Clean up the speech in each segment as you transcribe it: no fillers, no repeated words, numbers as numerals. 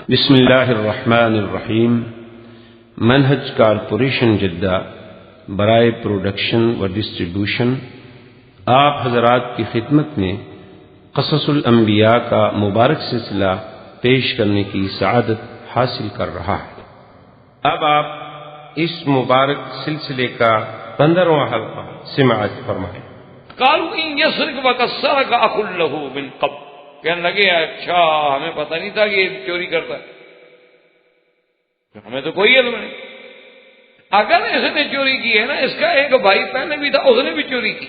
بسم اللہ الرحمن الرحیم۔ منہج کارپوریشن جدہ برائے پروڈکشن و ڈسٹریبیوشن آپ حضرات کی خدمت میں قصص الانبیاء کا مبارک سلسلہ پیش کرنے کی سعادت حاصل کر رہا ہے۔ اب آپ اس مبارک سلسلے کا 15واں حلقہ سماعت فرمائیں۔ قالوا ان يسرق وقد سرق اخ له من قبل، کہنے لگے اچھا ہمیں پتہ نہیں تھا کہ یہ چوری کرتا ہے، ہمیں تو کوئی علم نہیں۔ اگر اس نے چوری کی ہے نا، اس کا ایک بھائی پہلے بھی تھا، اس نے بھی چوری کی،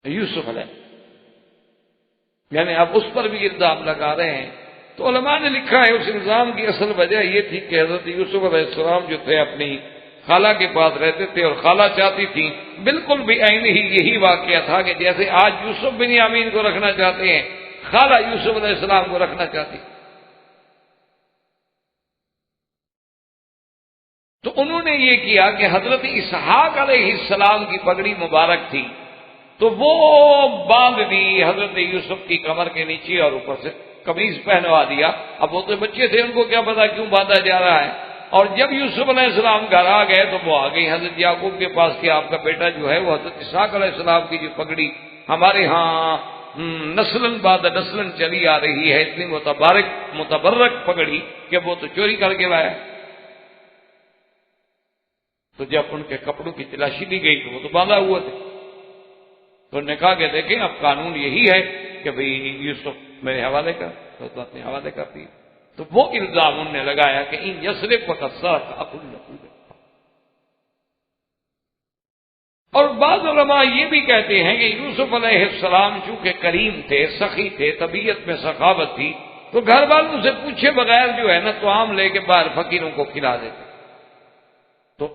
یوسف علیہ، یعنی اب اس پر بھی الزام لگا رہے ہیں۔ تو علماء نے لکھا ہے اس الزام کی اصل وجہ یہ تھی کہ حضرت یوسف علیہ السلام جو تھے اپنی خالہ کے پاس رہتے تھے، اور خالہ چاہتی تھی بالکل بھی عین ہی یہی واقعہ تھا کہ جیسے آج یوسف بن یامین کو رکھنا چاہتے ہیں، خالہ یوسف علیہ السلام کو رکھنا چاہتی۔ تو انہوں نے یہ کیا کہ حضرت اسحاق علیہ السلام کی پگڑی مبارک تھی، تو وہ باندھ دی حضرت یوسف کی کمر کے نیچے اور اوپر سے قمیض پہنوا دیا۔ اب وہ تو بچے تھے، ان کو کیا پتا کیوں باندھا جا رہا ہے۔ اور جب یوسف علیہ السلام گھر آ گئے تو وہ آ گئی حضرت یعقوب کے پاس کہ آپ کا بیٹا جو ہے وہ حضرت اسحاق علیہ السلام کی جو پگڑی ہمارے ہاں نسلن بعد نسلن چلی آ رہی ہے، اتنی متبرک پگڑی کہ وہ تو چوری کر کے لایا۔ تو جب ان کے کپڑوں کی تلاشی لی گئی تو وہ تو باندھا ہوا تھے۔ تو انہوں نے کہا کہ دیکھیں اب قانون یہی ہے کہ بھئی یوسف میرے حوالے کر، تو اپنے حوالے کر دی۔ تو وہ الزام انہوں نے لگایا کہ ان یسرق وقد سرق اخ له۔ اور بعض علماء یہ بھی کہتے ہیں کہ یوسف علیہ السلام چونکہ کریم تھے، سخی تھے، طبیعت میں سخاوت تھی، تو گھر والوں سے پوچھے بغیر جو ہے نا طعام لے کے باہر فقیروں کو کھلا دیتے۔ تو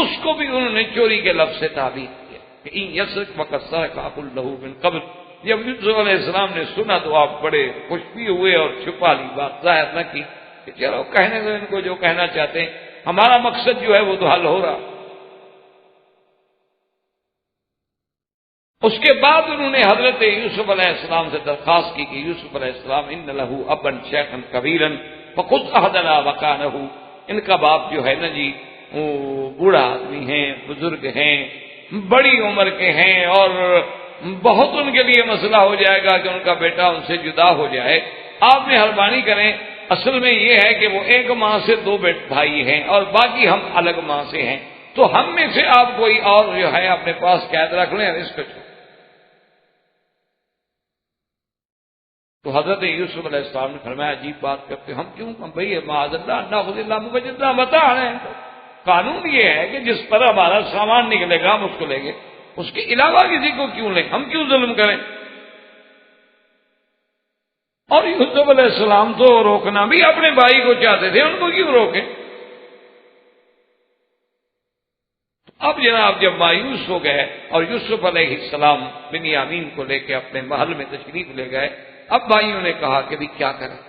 اس کو بھی انہوں نے چوری کے لفظ سے تعبیر کیا کہ ان یسرق وقد سرق اخ له من قبل۔ جب یوسف علیہ السلام نے سنا تو آپ بڑے خوش بھی ہوئے اور چھپا لی، بات ظاہر نہ کی کہ چلو کہنے دو ان کو جو کہنا چاہتے ہیں، ہمارا مقصد جو ہے وہ تو حل ہو رہا۔ اس کے بعد انہوں نے حضرت یوسف علیہ السلام سے درخواست کی کہ یوسف علیہ السلام ان له ابا شیخا کبیرا فخذ احدنا مکانہ، ان کا باپ جو ہے نا جی وہ بوڑھا آدمی ہیں، بزرگ ہیں، بڑی عمر کے ہیں، اور بہت ان کے لیے مسئلہ ہو جائے گا کہ ان کا بیٹا ان سے جدا ہو جائے، آپ مہربانی کریں۔ اصل میں یہ ہے کہ وہ ایک ماں سے 2 بھائی ہیں اور باقی ہم الگ ماں سے ہیں، تو ہم میں سے آپ کوئی اور جو ہے اپنے پاس قید رکھ لیں اور اس کو چھوڑ۔ تو حضرت یوسف علیہ السلام نے فرمایا عجیب بات کرتے، ہم کیوں بھائی معاذ اللہ ناخذ اللہ وجدنا متاعنا، قانون یہ ہے کہ جس پر ہمارا سامان نکلے گا ہم اس کو لیں گے، اس کے علاوہ کسی کو کیوں لیں، ہم کیوں ظلم کریں۔ اور یوسف علیہ السلام تو روکنا بھی اپنے بھائی کو چاہتے تھے، ان کو کیوں روکیں۔ اب جناب جب مایوس ہو گئے اور یوسف علیہ السلام بن یامین کو لے کے اپنے محل میں تشریف لے گئے، اب بھائیوں نے کہا کہ بھی کیا کریں۔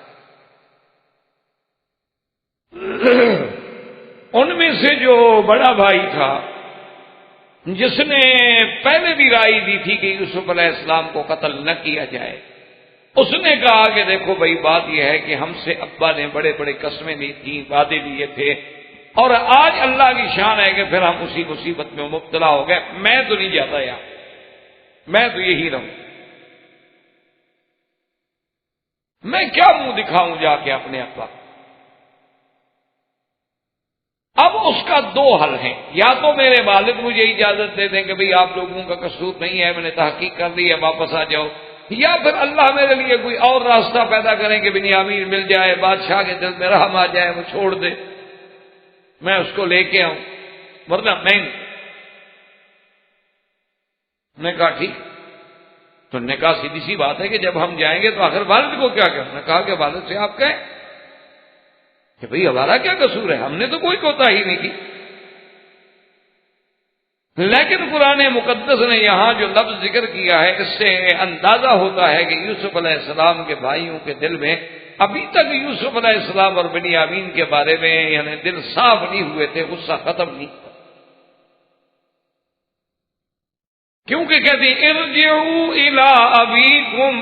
ان میں سے جو بڑا بھائی تھا جس نے پہلے بھی رائے دی تھی کہ یوسف علیہ السلام کو قتل نہ کیا جائے، اس نے کہا کہ دیکھو بھائی بات یہ ہے کہ ہم سے ابا نے بڑے بڑے قسمیں لی تھیں، وعدے لیے تھے، اور آج اللہ کی شان ہے کہ پھر ہم اسی مصیبت میں مبتلا ہو گئے، میں تو نہیں جاتا یار، میں تو یہی رہوں، میں کیا منہ دکھاؤں جا کے اپنے ابا۔ اب اس کا 2 حل ہیں، یا تو میرے والد مجھے اجازت دے دیں کہ بھئی آپ لوگوں کا قصور نہیں ہے، میں نے تحقیق کر لی ہے، واپس آ جاؤ، یا پھر اللہ میرے لیے کوئی اور راستہ پیدا کریں کہ بنیامین مل جائے، بادشاہ کے دل میں رحم آ جائے، وہ چھوڑ دے، میں اس کو لے کے آؤں، ورنہ میں نے کہا ٹھیک۔ تو نے کہا سیدھی سی بات ہے کہ جب ہم جائیں گے تو آخر والد کو کیا کہنا۔ کہا کہ والد سے آپ کہیں کہ بھئی ہمارا کیا قصور ہے، ہم نے تو کوئی کوتاہی نہیں کی۔ لیکن قرآن مقدس نے یہاں جو لفظ ذکر کیا ہے اس سے اندازہ ہوتا ہے کہ یوسف علیہ السلام کے بھائیوں کے دل میں ابھی تک یوسف علیہ السلام اور بنیامین کے بارے میں یعنی دل صاف نہیں ہوئے تھے، غصہ ختم نہیں۔ کیونکہ کہتے ہیں ارجعوا الی ابیکم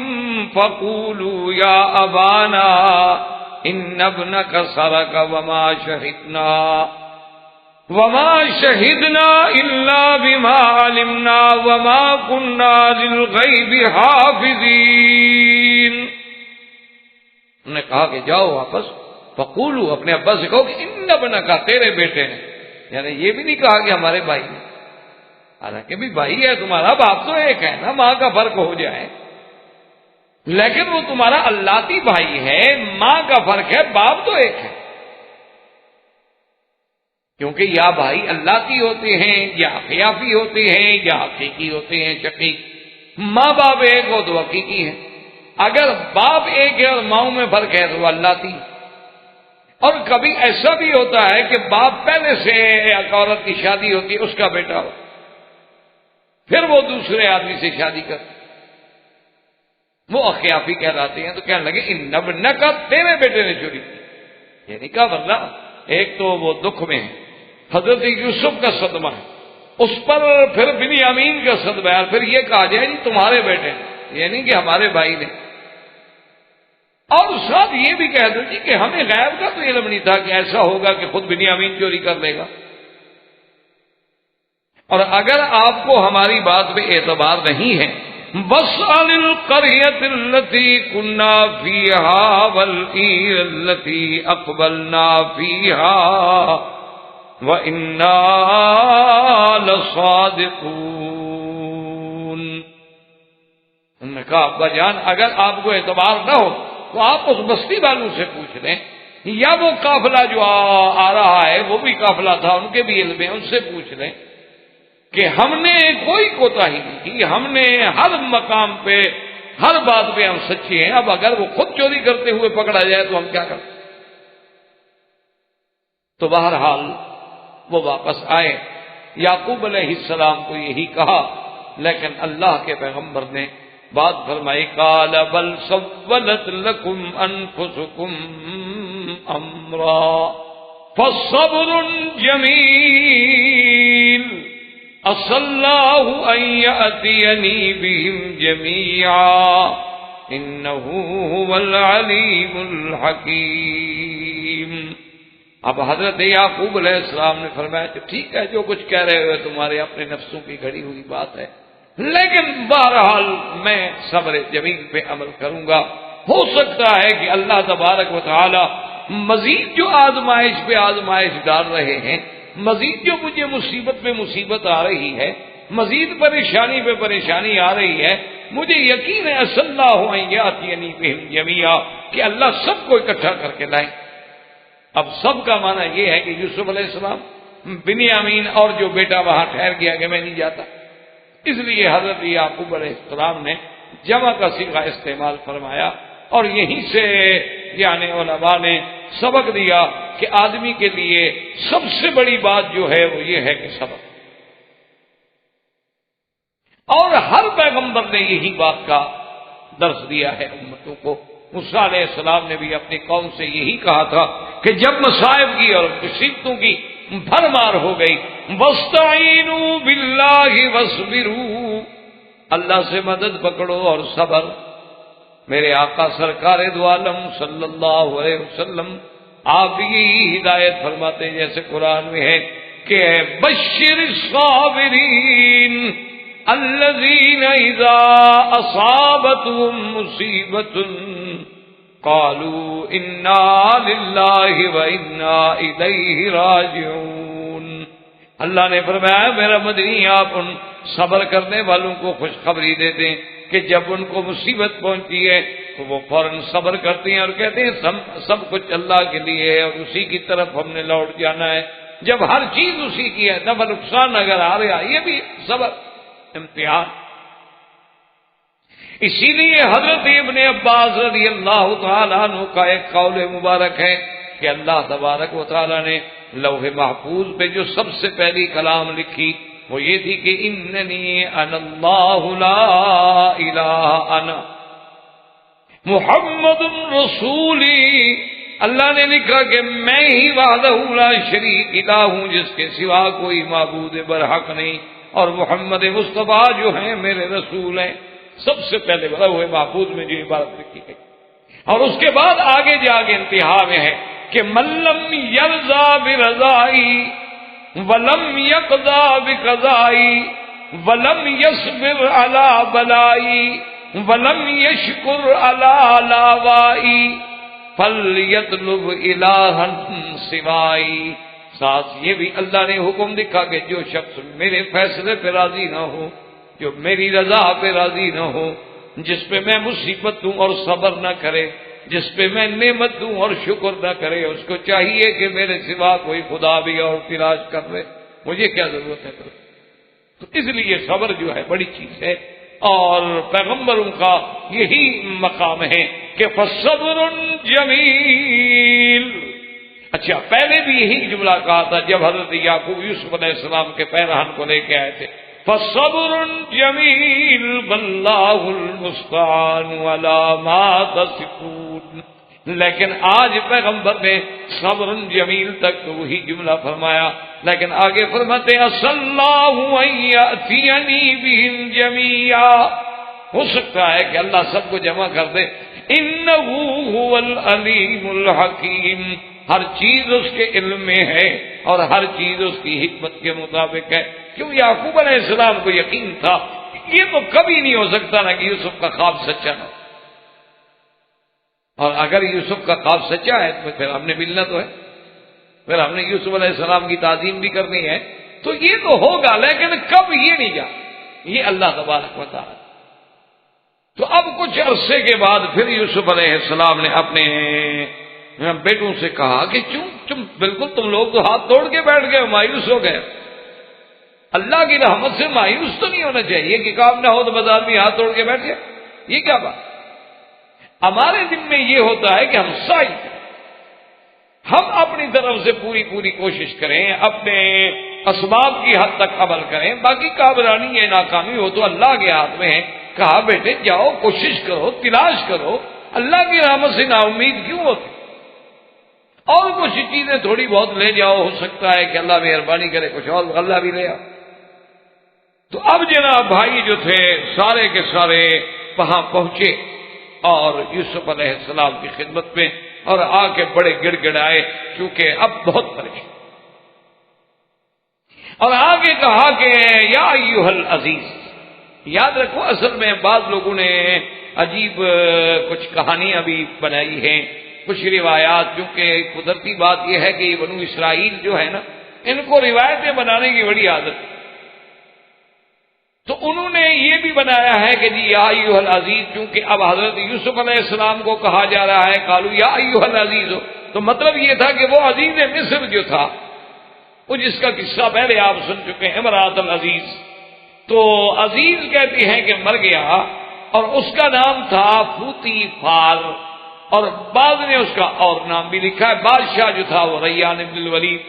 فقولوا یا ابانا ان ابنک سرق وما شہدنا الا بما علمنا وما كنا للغیب حافظین. انہوں نے کہا کہ جاؤ واپس، فقولوا اپنے ابا سے کہو کہ ان ابنک تیرے بیٹے ہیں، یعنی یہ بھی نہیں کہا کہ ہمارے بھائی ہیں، حالانکہ بھی بھائی ہے تمہارا، باپ تو ایک ہے نا، ماں کا فرق ہو جائے، لیکن وہ تمہارا اللہتی بھائی ہے، ماں کا فرق ہے، باپ تو ایک ہے. کیونکہ یا بھائی اللہتی ہوتے ہیں یا خیافی ہوتے ہیں یا حقیقی ہوتے ہیں شقیق. ماں باپ ایک ہو تو حقیقی ہے، اگر باپ ایک ہے اور ماؤں میں فرق ہے تو وہ اللہتی. اور کبھی ایسا بھی ہوتا ہے کہ باپ پہلے سے ایک عورت کی شادی ہوتی ہے، اس کا بیٹا ہو، پھر وہ دوسرے آدمی سے شادی کرتے، وہ اخیافی کہلاتے ہیں. تو کہنے لگے ان ابنک تیرے بیٹے نے چوری کی. یعنی کہا ورنہ ایک تو وہ دکھ میں ہے، حضرت یوسف کا صدمہ ہے، اس پر پھر بنیامین کا صدمہ ہے، اور پھر یہ کہا جائے جی تمہارے بیٹے ہیں، یعنی کہ ہمارے بھائی نے. اور ساتھ یہ بھی کہہ دو جی کہ ہمیں غیب کا تو علم نہیں تھا کہ ایسا ہوگا کہ خود بنیامین چوری کر لے گا. اور اگر آپ کو ہماری بات پہ اعتبار نہیں ہے، وَاسْأَلِ الْقَرْيَةَ الَّتِي كُنَّا فِيهَا وَالْعِيرَ الَّتِي أَقْبَلْنَا فِيهَا وَإِنَّا لَصَادِقُونَ. انہوں نے کہا ابا جان اگر آپ کو اعتبار نہ ہو تو آپ اس بستی والوں سے پوچھ لیں، یا وہ قافلہ جو آ رہا ہے وہ بھی قافلہ تھا، ان کے بھی علم ہے، ان سے پوچھ لیں کہ ہم نے کوئی کوتاہی نہیں کی، ہم نے ہر مقام پہ ہر بات پہ ہم سچے ہیں. اب اگر وہ خود چوری کرتے ہوئے پکڑا جائے تو ہم کیا کریں؟ تو بہرحال وہ واپس آئے. یعقوب علیہ السلام کو یہی کہا، لیکن اللہ کے پیغمبر نے بات فرمائی، قال بل سولت لكم انفسكم امرا فصبر جمیل عسى الله ان يأتيني بهم جميعا انه هو العليم الحكيم. اب حضرت یعقوب علیہ السلام نے فرمایا کہ ٹھیک ہے جو کچھ کہہ رہے ہو تمہارے اپنے نفسوں کی گھڑی ہوئی بات ہے، لیکن بہرحال میں صبر جمیل پہ عمل کروں گا. ہو سکتا ہے کہ اللہ تبارک و تعالی مزید جو آزمائش پہ آزمائش ڈال رہے ہیں، مزید جو مجھے مصیبت پہ مصیبت آ رہی ہے، مزید پریشانی پہ پریشانی آ رہی ہے، مجھے یقین ہے صلی اللہ یأتینی بہم جمیعا کہ اللہ سب کو اکٹھا کر کے لائیں. اب سب کا معنی یہ ہے کہ یوسف علیہ السلام، بنیامین اور جو بیٹا وہاں ٹھہر گیا کہ میں نہیں جاتا. اس لیے حضرت یعقوب علیہ السلام نے جمع کا صیغہ استعمال فرمایا، اور یہیں سے یعنی علماء نے سبق دیا کہ آدمی کے لیے سب سے بڑی بات جو ہے وہ یہ ہے کہ صبر. اور ہر پیغمبر نے یہی بات کا درس دیا ہے امتوں کو. موسیٰ علیہ السلام نے بھی اپنی قوم سے یہی کہا تھا کہ جب مصائب کی اور مصیبتوں کی بھرمار ہو گئی، وَاسْتَعِينُوا بِاللَّهِ وَاصْبِرُوا، اللہ سے مدد پکڑو اور صبر. میرے آقا سرکار دو عالم صلی اللہ علیہ وسلم آپ یہی ہدایت فرماتے ہیں جیسے قرآن میں ہے کہ بشر الصابرین الذین اذا اصابتهم مصیبۃ قالوا انا للہ وانا الیہ راجعون. اللہ نے فرمایا میرا مدنی آپ ان صبر کرنے والوں کو خوشخبری دے دیں کہ جب ان کو مصیبت پہنچی ہے تو وہ فوراً صبر کرتے ہیں اور کہتے ہیں سب کچھ اللہ کے لیے ہے اور اسی کی طرف ہم نے لوٹ جانا ہے. جب ہر چیز اسی کی ہے، نفع نقصان اگر آ رہا یہ بھی صبر امتحان. اسی لیے حضرت ابن عباس رضی اللہ تعالیٰ عنہ کا ایک قول مبارک ہے کہ اللہ تبارک و تعالیٰ نے لوح محفوظ پہ جو سب سے پہلی کلام لکھی وہ یہ تھی کہ اننی انا اللہ لا الہ انا محمد رسولی. اللہ نے لکھا کہ میں ہی وحدہ لا شریک الہ ہوں، جس کے سوا کوئی معبود برحق نہیں، اور محمد مصطفیٰ جو ہیں میرے رسول ہیں. سب سے پہلے لوح محفوظ میں جو عبارت لکھی گئی. اور اس کے بعد آگے جا کے انتہا میں ہے کہ ملم یرضا برضائی ولم یقضا بقضائی ولم یصبر علی بلائی ولم یشکر علی لاوائی فلیطلب الہا سوائی. ساتھ یہ بھی اللہ نے حکم دکھا کہ جو شخص میرے فیصلے پہ راضی نہ ہو، جو میری رضا پہ راضی نہ ہو، جس پہ میں مصیبت دوں اور صبر نہ کرے، جس پہ میں نعمت دوں اور شکر نہ کرے، اس کو چاہیے کہ میرے سوا کوئی خدا بھی اور تلاش کر لے. مجھے کیا ضرورت ہے؟ تو اس لیے صبر جو ہے بڑی چیز ہے، اور پیغمبروں کا یہی مقام ہے کہ فصبر جمیل. اچھا، پہلے بھی یہی جملہ کہا تھا جب حضرت یعقوب یوسف علیہ السلام کے پیرہن کو لے کے آئے تھے، فصبر جمیل واللہ المستعان علی ما تصفون. لیکن آج پیغمبر نے صبر جمیل تک تو وہی جملہ فرمایا، لیکن آگے فرماتے ہیں عسى اللہ ان یأتینی بہم جمیعا. ہو سکتا ہے کہ اللہ سب کو جمع کر دے. انہ هو العلیم الحکیم. ہر چیز اس کے علم میں ہے اور ہر چیز اس کی حکمت کے مطابق ہے. کیوں؟ یعقوب علیہ السلام کو یقین تھا یہ تو کبھی نہیں ہو سکتا نا کہ یوسف کا خواب سچا نہ ہو، اور اگر یوسف کا خواب سچا ہے تو پھر ہم نے ملنا تو ہے، پھر ہم نے یوسف علیہ السلام کی تعظیم بھی کرنی ہے. تو یہ تو ہوگا، لیکن کب یہ نہیں جا، یہ اللہ تبارک و تعالی. تو اب کچھ عرصے کے بعد پھر یوسف علیہ السلام نے اپنے بیٹوں سے کہا کہ تم بالکل تم لوگ تو ہاتھ توڑ کے بیٹھ گئے، مایوس ہو گئے. اللہ کی رحمت سے مایوس تو نہیں ہونا چاہیے کہ کام نہ ہو تو بازار میں ہاتھ توڑ کے بیٹھ گئے. یہ کیا بات؟ ہمارے دل میں یہ ہوتا ہے کہ ہم سعی کریں، ہم اپنی طرف سے پوری کوشش کریں، اپنے اسباب کی حد تک عمل کریں. باقی کامرانی ہے ناکامی ہو تو اللہ کے ہاتھ میں ہے. کہا بیٹے جاؤ کوشش کرو، تلاش کرو. اللہ کی رحمت سے نا امید کیوں ہوتی؟ اور کچھ چیزیں تھوڑی بہت لے جاؤ، ہو سکتا ہے کہ اللہ مہربانی کرے کچھ اور اللہ بھی لے آؤ. تو اب جناب بھائی جو تھے سارے کے سارے وہاں پہنچے اور یوسف علیہ السلام کی خدمت میں، اور آ کے بڑے گڑ گڑائے کیونکہ اب بہت پریشان. اور آگے کہا کہ یا ایھا العزیز. یاد رکھو اصل میں بعض لوگوں نے عجیب کچھ کہانیاں بھی بنائی ہیں، کچھ روایات. کیونکہ قدرتی بات یہ ہے کہ یہ بنو اسرائیل جو ہے نا، ان کو روایتیں بنانے کی بڑی عادت. تو انہوں نے یہ بھی بنایا ہے کہ جی یا ایھا العزیز، چونکہ اب حضرت یوسف علیہ السلام کو کہا جا رہا ہے قالوا یا ایھا العزیز، تو مطلب یہ تھا کہ وہ عزیز مصر جو تھا، وہ جس کا قصہ پہلے آپ سن چکے ہیں، امرأۃ العزیز. تو عزیز کہتے ہیں کہ مر گیا، اور اس کا نام تھا فوتی فار، اور بعض نے اس کا اور نام بھی لکھا ہے. بادشاہ جو تھا وہ ریان بن الولید.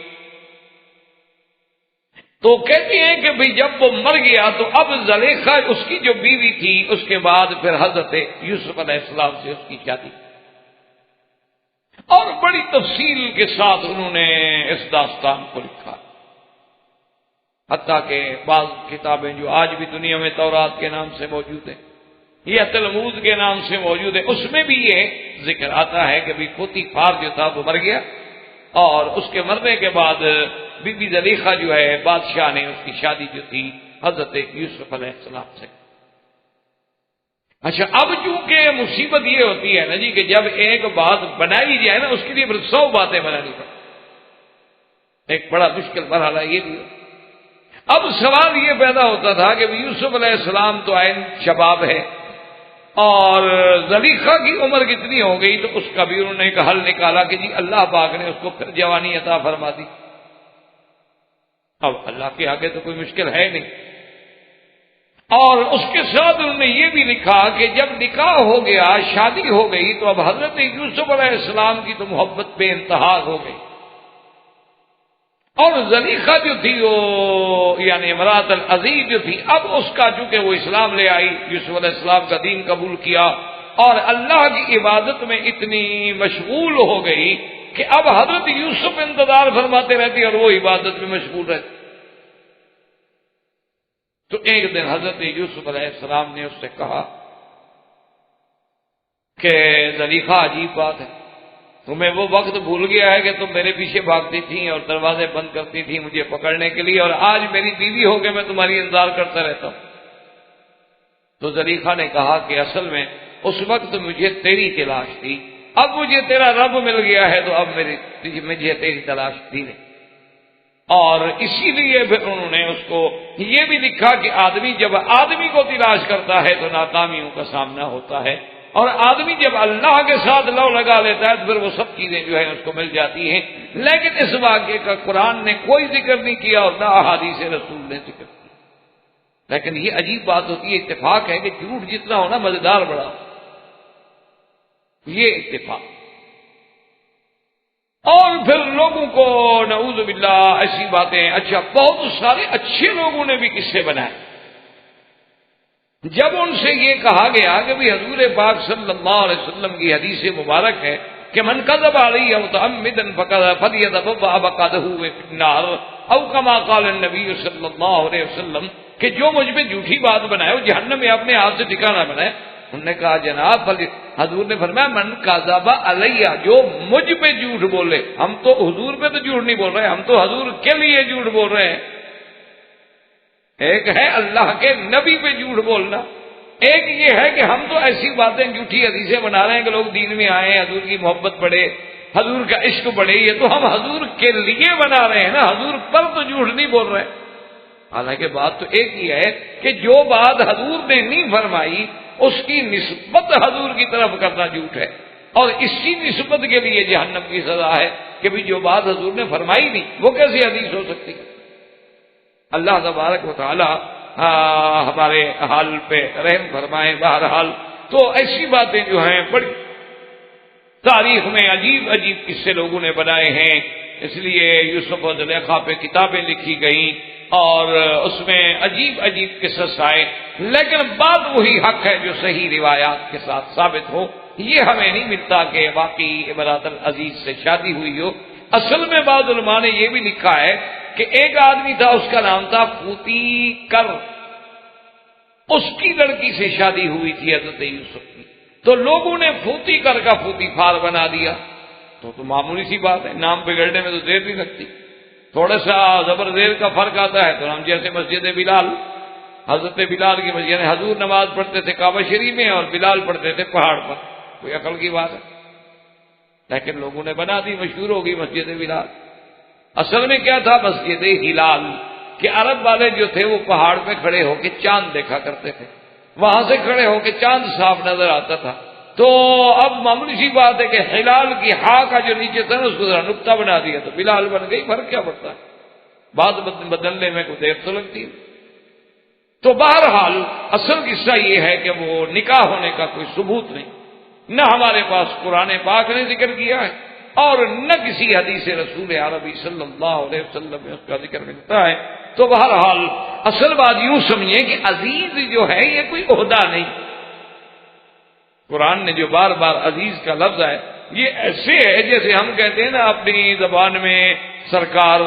تو کہتے ہیں کہ بھئی جب وہ مر گیا تو اب زلیخا اس کی جو بیوی تھی، اس کے بعد پھر حضرت یوسف علیہ السلام سے اس کی شادی، اور بڑی تفصیل کے ساتھ انہوں نے اس داستان کو لکھا. حتیٰ کہ بعض کتابیں جو آج بھی دنیا میں تورات کے نام سے موجود ہیں یا تلمود کے نام سے موجود ہے، اس میں بھی یہ ذکر آتا ہے کہ بھی پوتی فار جو تھا وہ مر گیا، اور اس کے مرنے کے بعد بی بی زلیخا جو ہے بادشاہ نے اس کی شادی جو تھی حضرت یوسف علیہ السلام سے. اچھا، اب چونکہ مصیبت یہ ہوتی ہے نا جی کہ جب ایک بات بنائی جائے نا، اس کے لیے پھر 100 باتیں بنانی پڑتی. ایک بڑا مشکل مرحلہ یہ بھی. اب سوال یہ پیدا ہوتا تھا کہ یوسف علیہ السلام تو عین شباب ہے، اور زلیخا کی عمر کتنی ہو گئی، تو اس کا بھی انہوں نے ایک حل نکالا کہ جی اللہ پاک نے اس کو پھر جوانی عطا فرما دی. اب اللہ کے آگے تو کوئی مشکل ہے نہیں. اور اس کے ساتھ انہوں نے یہ بھی لکھا کہ جب نکاح ہو گیا، شادی ہو گئی، تو اب حضرت یوسف علیہ السلام کی تو محبت بے انتہا ہو گئی، اور زلیخا جو تھی وہ یعنی امرأۃ العزیز جو تھی، اب اس کا چونکہ وہ اسلام لے آئی، یوسف علیہ السلام کا دین قبول کیا، اور اللہ کی عبادت میں اتنی مشغول ہو گئی کہ اب حضرت یوسف انتظار فرماتے رہتی اور وہ عبادت میں مشغول رہتی. تو ایک دن حضرت یوسف علیہ السلام نے اس سے کہا کہ زلیخا عجیب بات ہے، تمہیں وہ وقت بھول گیا ہے کہ تم میرے پیچھے بھاگتی تھیں اور دروازے بند کرتی تھیں مجھے پکڑنے کے لیے، اور آج میری بیوی ہو کے میں تمہاری انتظار کرتا رہتا ہوں۔ تو زلیخا نے کہا کہ اصل میں اس وقت مجھے تیری تلاش تھی، اب مجھے تیرا رب مل گیا ہے تو اب مجھے تیری تلاش تھی نہیں۔ اور اسی لیے پھر انہوں نے اس کو یہ بھی لکھا کہ آدمی جب آدمی کو تلاش کرتا ہے تو ناکامیوں کا سامنا ہوتا ہے، اور آدمی جب اللہ کے ساتھ لو لگا لیتا ہے تو پھر وہ سب چیزیں جو ہے اس کو مل جاتی ہیں۔ لیکن اس واقعے کا قرآن نے کوئی ذکر نہیں کیا اور نہ احادیث رسول نے ذکر کیا۔ لیکن یہ عجیب بات ہوتی ہے، اتفاق ہے کہ جھوٹ جتنا ہونا مزیدار بڑا، یہ اتفاق۔ اور پھر لوگوں کو نعوذ باللہ ایسی باتیں، اچھا بہت سارے اچھے لوگوں نے بھی قصے بنائے۔ جب ان سے یہ کہا گیا کہ بھی حضور پاک صلی اللہ علیہ وسلم کی حدیث مبارک ہے کہ من کذب علی متعمدا فلیتبوأ مقعدہ من النار، او کما قال النبی صلی اللہ علیہ وسلم، کہ جو مجھ پہ جھوٹی بات بنائے وہ جہنم میں اپنے ہاتھ سے ٹھکانہ بنائے۔ انہوں نے کہا جناب، حضور نے فرمایا من کذب علی، جو مجھ پہ جھوٹ بولے، ہم تو حضور پہ تو جھوٹ نہیں بول رہے، ہم تو حضور کے لیے جھوٹ بول رہے ہیں۔ ایک ہے اللہ کے نبی پہ جھوٹ بولنا، ایک یہ ہے کہ ہم تو ایسی باتیں جھوٹی حدیثیں بنا رہے ہیں کہ لوگ دین میں آئے، حضور کی محبت بڑھے، حضور کا عشق بڑھے، یہ تو ہم حضور کے لیے بنا رہے ہیں نا، حضور پر تو جھوٹ نہیں بول رہے۔ حالانکہ بات تو ایک ہی ہے کہ جو بات حضور نے نہیں فرمائی اس کی نسبت حضور کی طرف کرنا جھوٹ ہے، اور اسی نسبت کے لیے جہنم کی سزا ہے کہ بھی جو بات حضور نے فرمائی نہیں وہ کیسی حدیث ہو سکتی ہے۔ اللہ تبارک و تعالی ہمارے حال پہ رحم فرمائے۔ بہرحال تو ایسی باتیں جو ہیں بڑی تاریخ میں عجیب عجیب قصے لوگوں نے بنائے ہیں، اس لیے یوسف و زلیخا پہ کتابیں لکھی گئیں اور اس میں عجیب عجیب قصص آئے، لیکن بات وہی حق ہے جو صحیح روایات کے ساتھ ثابت ہو۔ یہ ہمیں نہیں ملتا کہ واقعی امرات العزیز سے شادی ہوئی ہو۔ اصل میں بعض علماء نے یہ بھی لکھا ہے کہ ایک آدمی تھا، اس کا نام تھا پوتی کر، اس کی لڑکی سے شادی ہوئی تھی حضرت یوسف کی، تو لوگوں نے پھوتی کر کا پھوتی پھار بنا دیا۔ تو معمولی سی بات ہے، نام بگڑنے میں تو دیر نہیں لگتی، تھوڑا سا زبر زیر کا فرق آتا ہے تو ہم جیسے مسجد بلال، حضرت بلال کی مسجد، یعنی حضور نماز پڑھتے تھے کعبہ شریف میں اور بلال پڑھتے تھے پہاڑ پر، کوئی عقل کی بات ہے؟ لیکن لوگوں نے بنا دی، مشہور ہوگی مسجد بلال۔ اصل میں کیا تھا؟ مسجد ہلال، کہ عرب والے جو تھے وہ پہاڑ پہ کھڑے ہو کے چاند دیکھا کرتے تھے، وہاں سے کھڑے ہو کے چاند صاف نظر آتا تھا۔ تو اب معمولی سی بات ہے کہ ہلال کی ہا کا جو نیچے تھا نا اس کو ذرا نقطہ بنا دیا تو بلال بن گئی، فرق کیا پڑتا ہے؟ بات بدلنے میں کوئی دیر تو لگتی ہے۔ تو بہرحال اصل قصہ یہ ہے کہ وہ نکاح ہونے کا کوئی ثبوت نہیں، نہ ہمارے پاس قرآن پاک نے ذکر کیا ہے اور نہ کسی حدیث رسول عربی صلی اللہ علیہ وسلم میں اس کا ذکر ملتا ہے۔ تو بہرحال اصل بات یوں سمجھیں کہ عزیز جو ہے یہ کوئی عہدہ نہیں، قرآن نے جو بار بار عزیز کا لفظ ہے یہ ایسے ہے جیسے ہم کہتے ہیں نا اپنی زبان میں سرکار،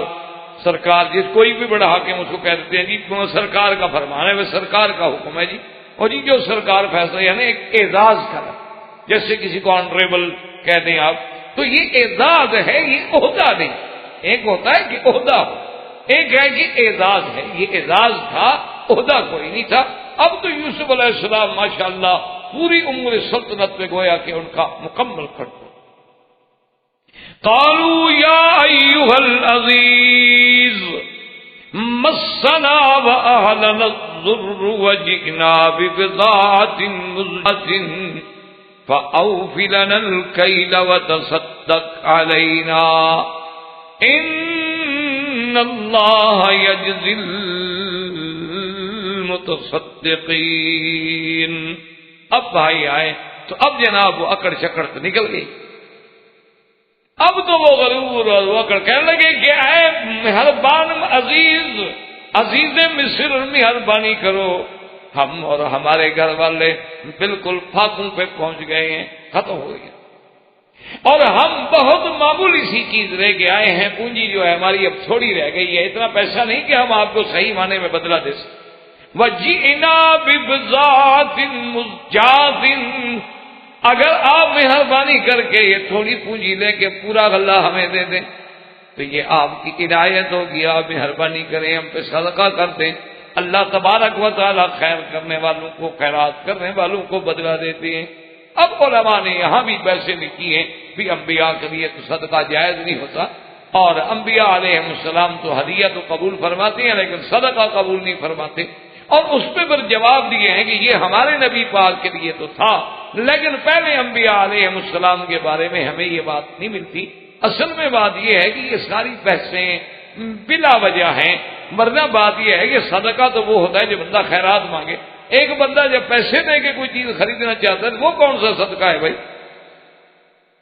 سرکار جس کوئی بھی بڑا حاکم اس کو کہہ دیتے ہیں جی سرکار کا فرمان ہے، وہ سرکار کا حکم ہے جی، اور جی جو سرکار فیصلہ یعنی ایک اعزاز کا لفظ، جیسے کسی کو آنریبل کہتے ہیں آپ، تو یہ اعزاز ہے، یہ عہدہ نہیں۔ ایک ہوتا ہے کہ عہدہ ہو، ایک ہے کہ اعزاز ہے، یہ اعزاز تھا، عہدہ کوئی نہیں تھا۔ اب تو یوسف علیہ السلام ماشاءاللہ پوری امور سلطنت میں گویا کہ ان کا مکمل کر دو۔ قالوا یا ایھا العزیز مسنا واہلنا الضر وجئنا ببضاعۃ مزجاۃ فأوف لنا الكيل وتصدق علينا إن الله يجزي المتصدقين۔ اب بھائی آئے تو اب جناب وہ اکڑ چکڑ تو نکل گئی، اب تو وہ غرور اور وہ اکڑ کہنے لگے کہ اے مہربان عزیز، عزیز مصر مہربانی کرو، ہم اور ہمارے گھر والے بالکل فاقوں پہ پہنچ گئے ہیں، ختم ہو گئے، اور ہم بہت معمولی سی چیز لے کے آئے ہیں، پونجی جو ہے ہماری اب تھوڑی رہ گئی ہے، اتنا پیسہ نہیں کہ ہم آپ کو صحیح معنی میں بدلہ دے سکیں، وَجِئْنَا بِبِضَاعَةٍ مُزْجَاةٍ، اگر آپ مہربانی کر کے یہ تھوڑی پونجی لے کے پورا غلہ ہمیں دے دیں تو یہ آپ کی عنایت ہوگی، آپ مہربانی کریں، ہم پہ صدقہ کر دیں۔ اللہ تبارک و تعالی خیر کرنے والوں کو، خیرات کرنے والوں کو بدلہ دیتے ہیں۔ اب علماء نے یہاں بھی پیسے لکھی ہیں بھی انبیاء کے لیے تو صدقہ جائز نہیں ہوتا، اور انبیاء علیہ السلام تو ہدیہ تو قبول فرماتے ہیں لیکن صدقہ قبول نہیں فرماتے، اور اس پہ پھر جواب دیے ہیں کہ یہ ہمارے نبی پاک کے لیے تو تھا لیکن پہلے انبیاء علیہ السلام کے بارے میں ہمیں یہ بات نہیں ملتی۔ اصل میں بات یہ ہے کہ یہ ساری بحثیں بلا وجہ ہیں، ورنہ بات یہ ہے کہ صدقہ تو وہ ہوتا ہے جو بندہ خیرات مانگے۔ ایک بندہ جب پیسے دے کے کوئی چیز خریدنا چاہتا ہے وہ کون سا صدقہ ہے بھائی؟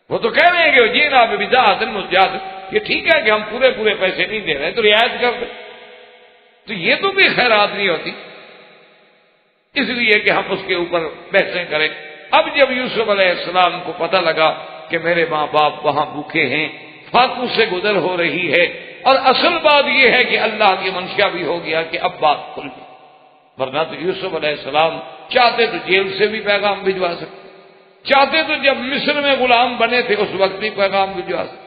وہ تو کہہ رہے ہیں کہ جینا ببضاعۃ مزجاۃ، یہ ٹھیک ہے کہ ہم پورے پیسے نہیں دے رہے تو رعایت کر دیں، تو یہ تو بھی خیرات نہیں ہوتی، اس لیے کہ ہم اس کے اوپر بحثیں کریں۔ اب جب یوسف علیہ السلام کو پتہ لگا کہ میرے ماں باپ وہاں بھوکے ہیں، فاقوں سے گزر ہو رہی ہے، اور اصل بات یہ ہے کہ اللہ کی منشا بھی ہو گیا کہ اب بات کھل گئی، ورنہ تو یوسف علیہ السلام چاہتے تو جیل سے بھی پیغام بھجوا سکتے، چاہتے تو جب مصر میں غلام بنے تھے اس وقت بھی پیغام بھجوا سکتے،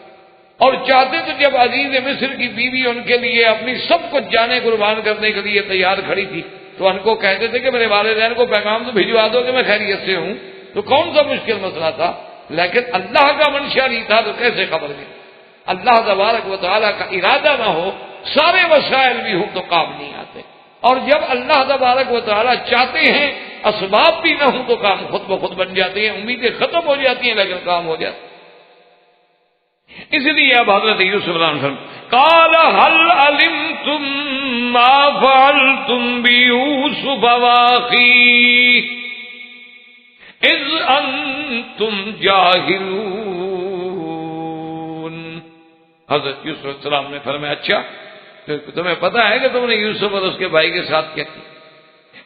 اور چاہتے تو جب عزیز مصر کی بیوی ان کے لیے اپنی سب کچھ جانیں قربان کرنے کے لیے تیار کھڑی تھی تو ان کو کہتے تھے کہ میرے والدین کو پیغام تو بھجوا دو کہ میں خیریت سے ہوں، تو کون سا مشکل مسئلہ تھا؟ لیکن اللہ کا منشا نہیں تھا تو کیسے خبر دی؟ اللہ تبارک و تعالیٰ کا ارادہ نہ ہو، سارے وسائل بھی ہوں تو کام نہیں آتے، اور جب اللہ تبارک و تعالیٰ چاہتے ہیں اسباب بھی نہ ہوں تو کام خود بخود بن جاتے ہیں، امیدیں ختم ہو جاتی ہیں لیکن کام ہو جاتا ہے۔ اس لیے اب حضرت یوسف علیہ السلام قال هل علمتم ما فعلتم بيوسف واخيه اذ انتم جاهلون، حضرت یوسف علیہ السلام نے فرمایا اچھا تمہیں پتا ہے کہ تم نے یوسف اور اس کے بھائی کے ساتھ کیا کیا؟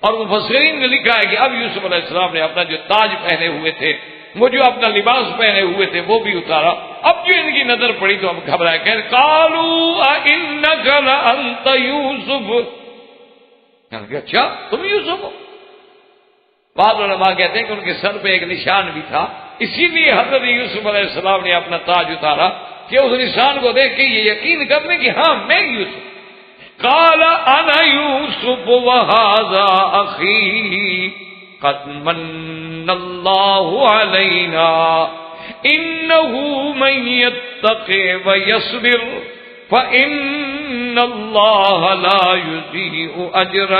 اور مفسرین نے لکھا ہے کہ اب یوسف علیہ السلام نے اپنا جو تاج پہنے ہوئے تھے، وہ جو اپنا لباس پہنے ہوئے تھے وہ بھی اتارا، اب جو ان کی نظر پڑی تو اب گھبرائے، کہ قالوا اِنَّكَ لَأَنْتَ يُوسُفُ، کہ اچھا تم یوسف ہو؟ بعض علماء کہتے ہیں کہ ان کے سر پہ ایک نشان بھی تھا، اسی لیے حضرت یوسف علیہ السلام نے اپنا تاج اتارا کہ اس نشان کو دیکھ کے یہ یقین کر لیں کہ ہاں میں یوسف۔ قال انا یوسف وهذا اخی قد من اللہ علینا انه من يتق ويصبر فان اللہ لا يضيع اجر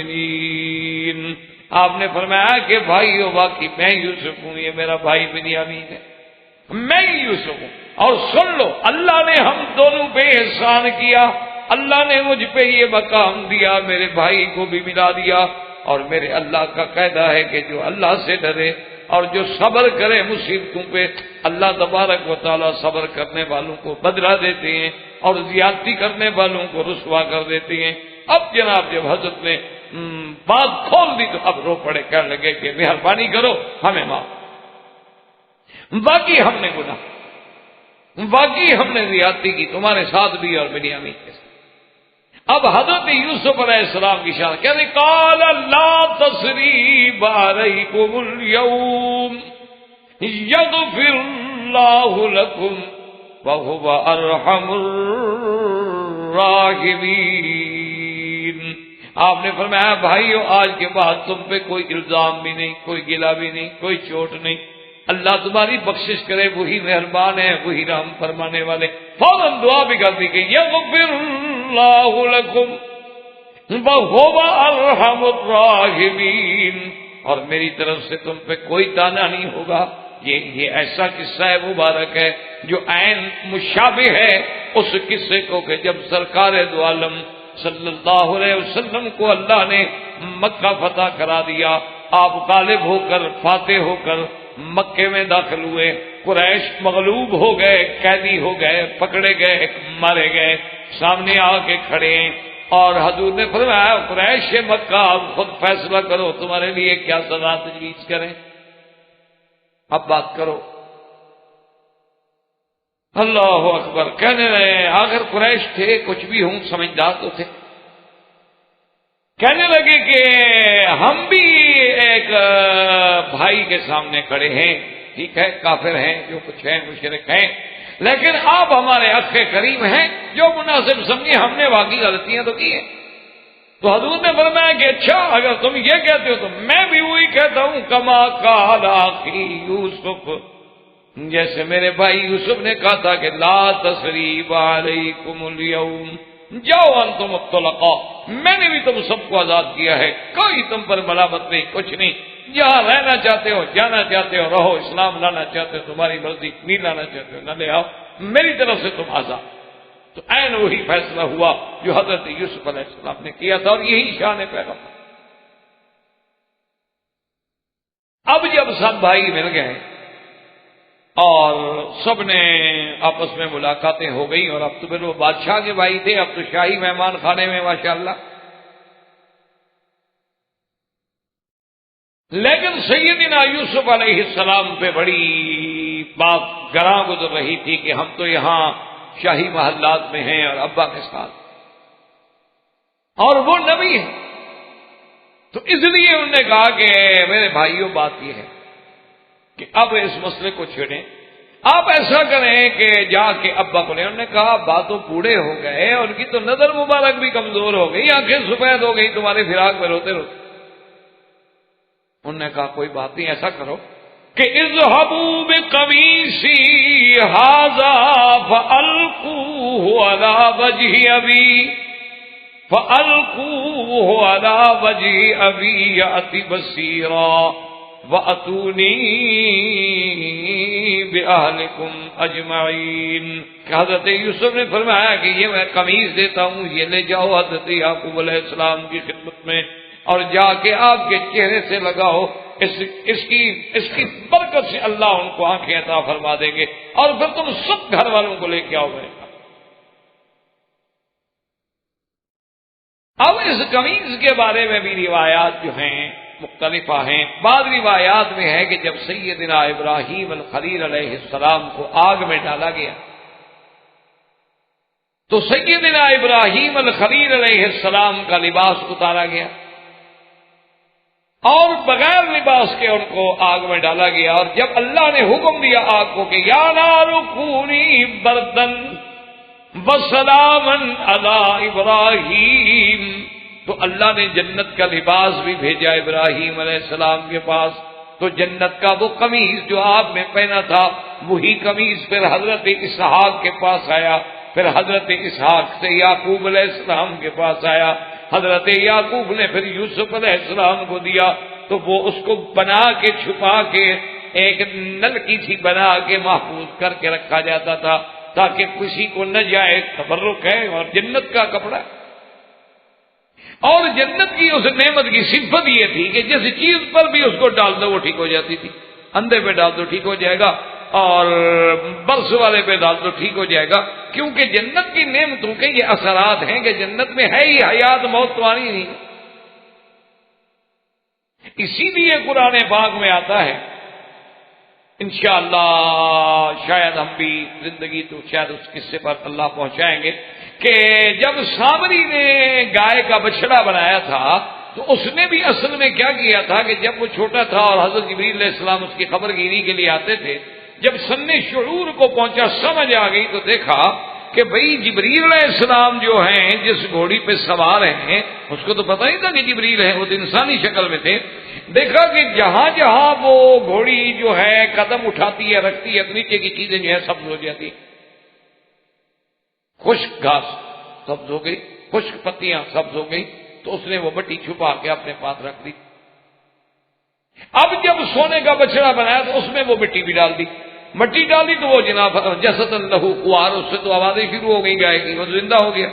المحسنین۔ آپ نے فرمایا کہ بھائیو واقعی میں یوسف ہوں، یہ میرا بھائی بنیامین ہے، میں ہی یوسف ہوں، اور سن لو اللہ نے ہم دونوں پہ احسان کیا، اللہ نے مجھ پہ یہ مقام دیا، میرے بھائی کو بھی ملا دیا، اور میرے اللہ کا قاعدہ ہے کہ جو اللہ سے ڈرے اور جو صبر کرے مصیبتوں پہ، اللہ تبارک و تعالیٰ صبر کرنے والوں کو بدلہ دیتے ہیں اور زیادتی کرنے والوں کو رسوا کر دیتے ہیں۔ اب جناب جب حضرت نے بات کھول دی تو اب رو پڑے، کہنے لگے کہ مہربانی کرو ہمیں معاف، باقی ہم نے گناہ، باقی ہم نے زیادتی کی تمہارے ساتھ بھی اور بنیامین کے ساتھ۔ اب حضرت یوسف علیہ السلام کی شان کہتے قال لا تثریب علیکم اليوم یغفر اللہ لکم وہو ارحم الراحمین۔ آپ نے فرمایا بھائیو آج کے بعد تم پہ کوئی الزام بھی نہیں، کوئی گلہ بھی نہیں، کوئی چوٹ نہیں، اللہ تمہاری بخشش کرے، وہی مہربان ہے، وہی رحم فرمانے والے۔ فوراً دعا بھی کر دی کہ یغفر اللہ لکم وہو ارحم الراحمین، اور میری طرف سے تم پہ کوئی تانا نہیں ہوگا۔ یہ ایسا قصہ ہے مبارک ہے جو عین مشابہ ہے اس قصے کو کہ جب سرکار دو عالم صلی اللہ علیہ وسلم کو اللہ نے مکہ فتح کرا دیا، آپ غالب ہو کر فاتح ہو کر مکے میں داخل ہوئے، قریش مغلوب ہو گئے، قیدی ہو گئے، پکڑے گئے، مارے گئے، سامنے آ کے کھڑے ہیں، اور حضور نے فرمایا قریش مکہ اب خود فیصلہ کرو تمہارے لیے کیا سزا تجویز کریں، اب بات کرو۔ اللہ اکبر، کہنے رہے آخر قریش تھے کچھ بھی ہوں سمجھدار تو تھے، کہنے لگے کہ ہم بھی ایک بھائی کے سامنے کھڑے ہیں، ٹھیک ہے کافر ہیں جو کچھ ہیں مشرک ہیں، لیکن آپ ہمارے اخ کریم ہیں، جو مناسب سمجھے، ہم نے واقعی غلطیاں تو کی ہیں۔ تو حضور نے فرمایا کہ اچھا اگر تم یہ کہتے ہو تو میں بھی وہی کہتا ہوں، کما قال اخی یوسف، جیسے میرے بھائی یوسف نے کہا تھا کہ لا تثریب علیکم اليوم جاؤ انتم الطلقاء، میں نے بھی تم سب کو آزاد کیا ہے، کوئی تم پر ملامت نہیں، کچھ نہیں، جہاں رہنا چاہتے ہو جانا چاہتے ہو رہو، اسلام لانا چاہتے ہو تمہاری مرضی، نہیں لانا چاہتے ہو نہ لے آؤ، میری طرف سے تم آزاد۔ تو عین وہی فیصلہ ہوا جو حضرت یوسف علیہ السلام نے کیا تھا، اور یہی شان پیغمبر۔ اب جب سب بھائی مل گئے اور سب نے آپس میں ملاقاتیں ہو گئی، اور اب تو پھر وہ بادشاہ کے بھائی تھے، اب تو شاہی مہمان خانے میں ماشاءاللہ، لیکن سیدنا یوسف علیہ السلام پہ بڑی بات گراں گزر رہی تھی کہ ہم تو یہاں شاہی محلات میں ہیں اور ابا کے ساتھ، اور وہ نبی ہیں، تو اس لیے انہوں نے کہا کہ میرے بھائیوں بات یہ ہے کہ اب اس مسئلے کو چھیڑیں، آپ ایسا کریں کہ جا کے ابا کو لیں۔ انہوں نے کہا باتوں بوڑھے ہو گئے، ان کی تو نظر مبارک بھی کمزور ہو گئی، آنکھیں سفید ہو گئی تمہارے فراق میں روتے روتے۔ انہوں نے کہا کوئی بات نہیں، ایسا کرو کہ اذهبوا بقمیصی ھذا فألقوه علی وجه ابی فألقوه علی وجه ابی یأت بصیرا وَأَتُونِي بِأَهْلِكُمْ أَجْمَعِينَ کہ حضرت یوسف نے فرمایا کہ یہ میں قمیص دیتا ہوں، یہ لے جاؤ حضرت یعقوب علیہ السلام کی خدمت میں، اور جا کے آپ کے چہرے سے لگاؤ، اس کی برکت سے اللہ ان کو آنکھیں عطا فرما دیں گے، اور پھر تم سب گھر والوں کو لے کے آؤ گے۔ اب اس قمیص کے بارے میں بھی روایات جو ہیں مختلفہ ہیں۔ بعض روایات میں ہے کہ جب سیدنا ابراہیم الخلیل علیہ السلام کو آگ میں ڈالا گیا تو سیدنا ابراہیم الخلیل علیہ السلام کا لباس اتارا گیا اور بغیر لباس کے ان کو آگ میں ڈالا گیا، اور جب اللہ نے حکم دیا آگ کو کہ یا نار کونی بردن وسلاما علی ابراہیم، تو اللہ نے جنت کا لباس بھی بھیجا ابراہیم علیہ السلام کے پاس، تو جنت کا وہ قمیص جو آپ نے پہنا تھا وہی قمیص پھر حضرت اسحاق کے پاس آیا، پھر حضرت اسحاق سے یعقوب علیہ السلام کے پاس آیا، حضرت یعقوب نے پھر یوسف علیہ السلام کو دیا، تو وہ اس کو بنا کے چھپا کے ایک نلکی سی بنا کے محفوظ کر کے رکھا جاتا تھا تاکہ کسی کو نہ جائے، تبرک ہے اور جنت کا کپڑا ہے۔ اور جنت کی اس نعمت کی صفت یہ تھی کہ جس چیز پر بھی اس کو ڈال دو وہ ٹھیک ہو جاتی تھی، اندھے پہ ڈال دو ٹھیک ہو جائے گا، اور برس والے پہ ڈال دو ٹھیک ہو جائے گا، کیونکہ جنت کی نعمتوں کے یہ اثرات ہیں کہ جنت میں ہے ہی حیات، موت تو آنی نہیں۔ اسی لیے قرآن پاک میں آتا ہے، انشاءاللہ شاید ہم بھی زندگی تو شاید اس قصے پر اللہ پہنچائیں گے کہ جب سامری نے گائے کا بچڑا بنایا تھا تو اس نے بھی اصل میں کیا کیا تھا کہ جب وہ چھوٹا تھا اور حضرت جبریل علیہ السلام اس کی خبر گیری کے لیے آتے تھے، جب سن شعور کو پہنچا، سمجھ آ گئی، تو دیکھا کہ بھئی جبریل علیہ السلام جو ہیں جس گھوڑی پہ سوار ہیں، اس کو تو پتہ ہی تھا کہ جبریل ہیں، وہ تو انسانی شکل میں تھے۔ دیکھا کہ جہاں جہاں وہ گھوڑی جو ہے قدم اٹھاتی ہے رکھتی ہے، نیچے کی چیزیں جو ہے سبز ہو جاتی، خشک گھاس سبز ہو گئی، خشک پتیاں سبز ہو گئی، تو اس نے وہ مٹی چھپا کے اپنے پاس رکھ دی۔ اب جب سونے کا بچڑا بنایا تو اس میں وہ مٹی بھی ڈال دی، مٹی ڈال دی تو وہ جناب جسد لہو خوار، اس سے تو آوازیں شروع ہو گئی گائے کی، وہ زندہ ہو گیا۔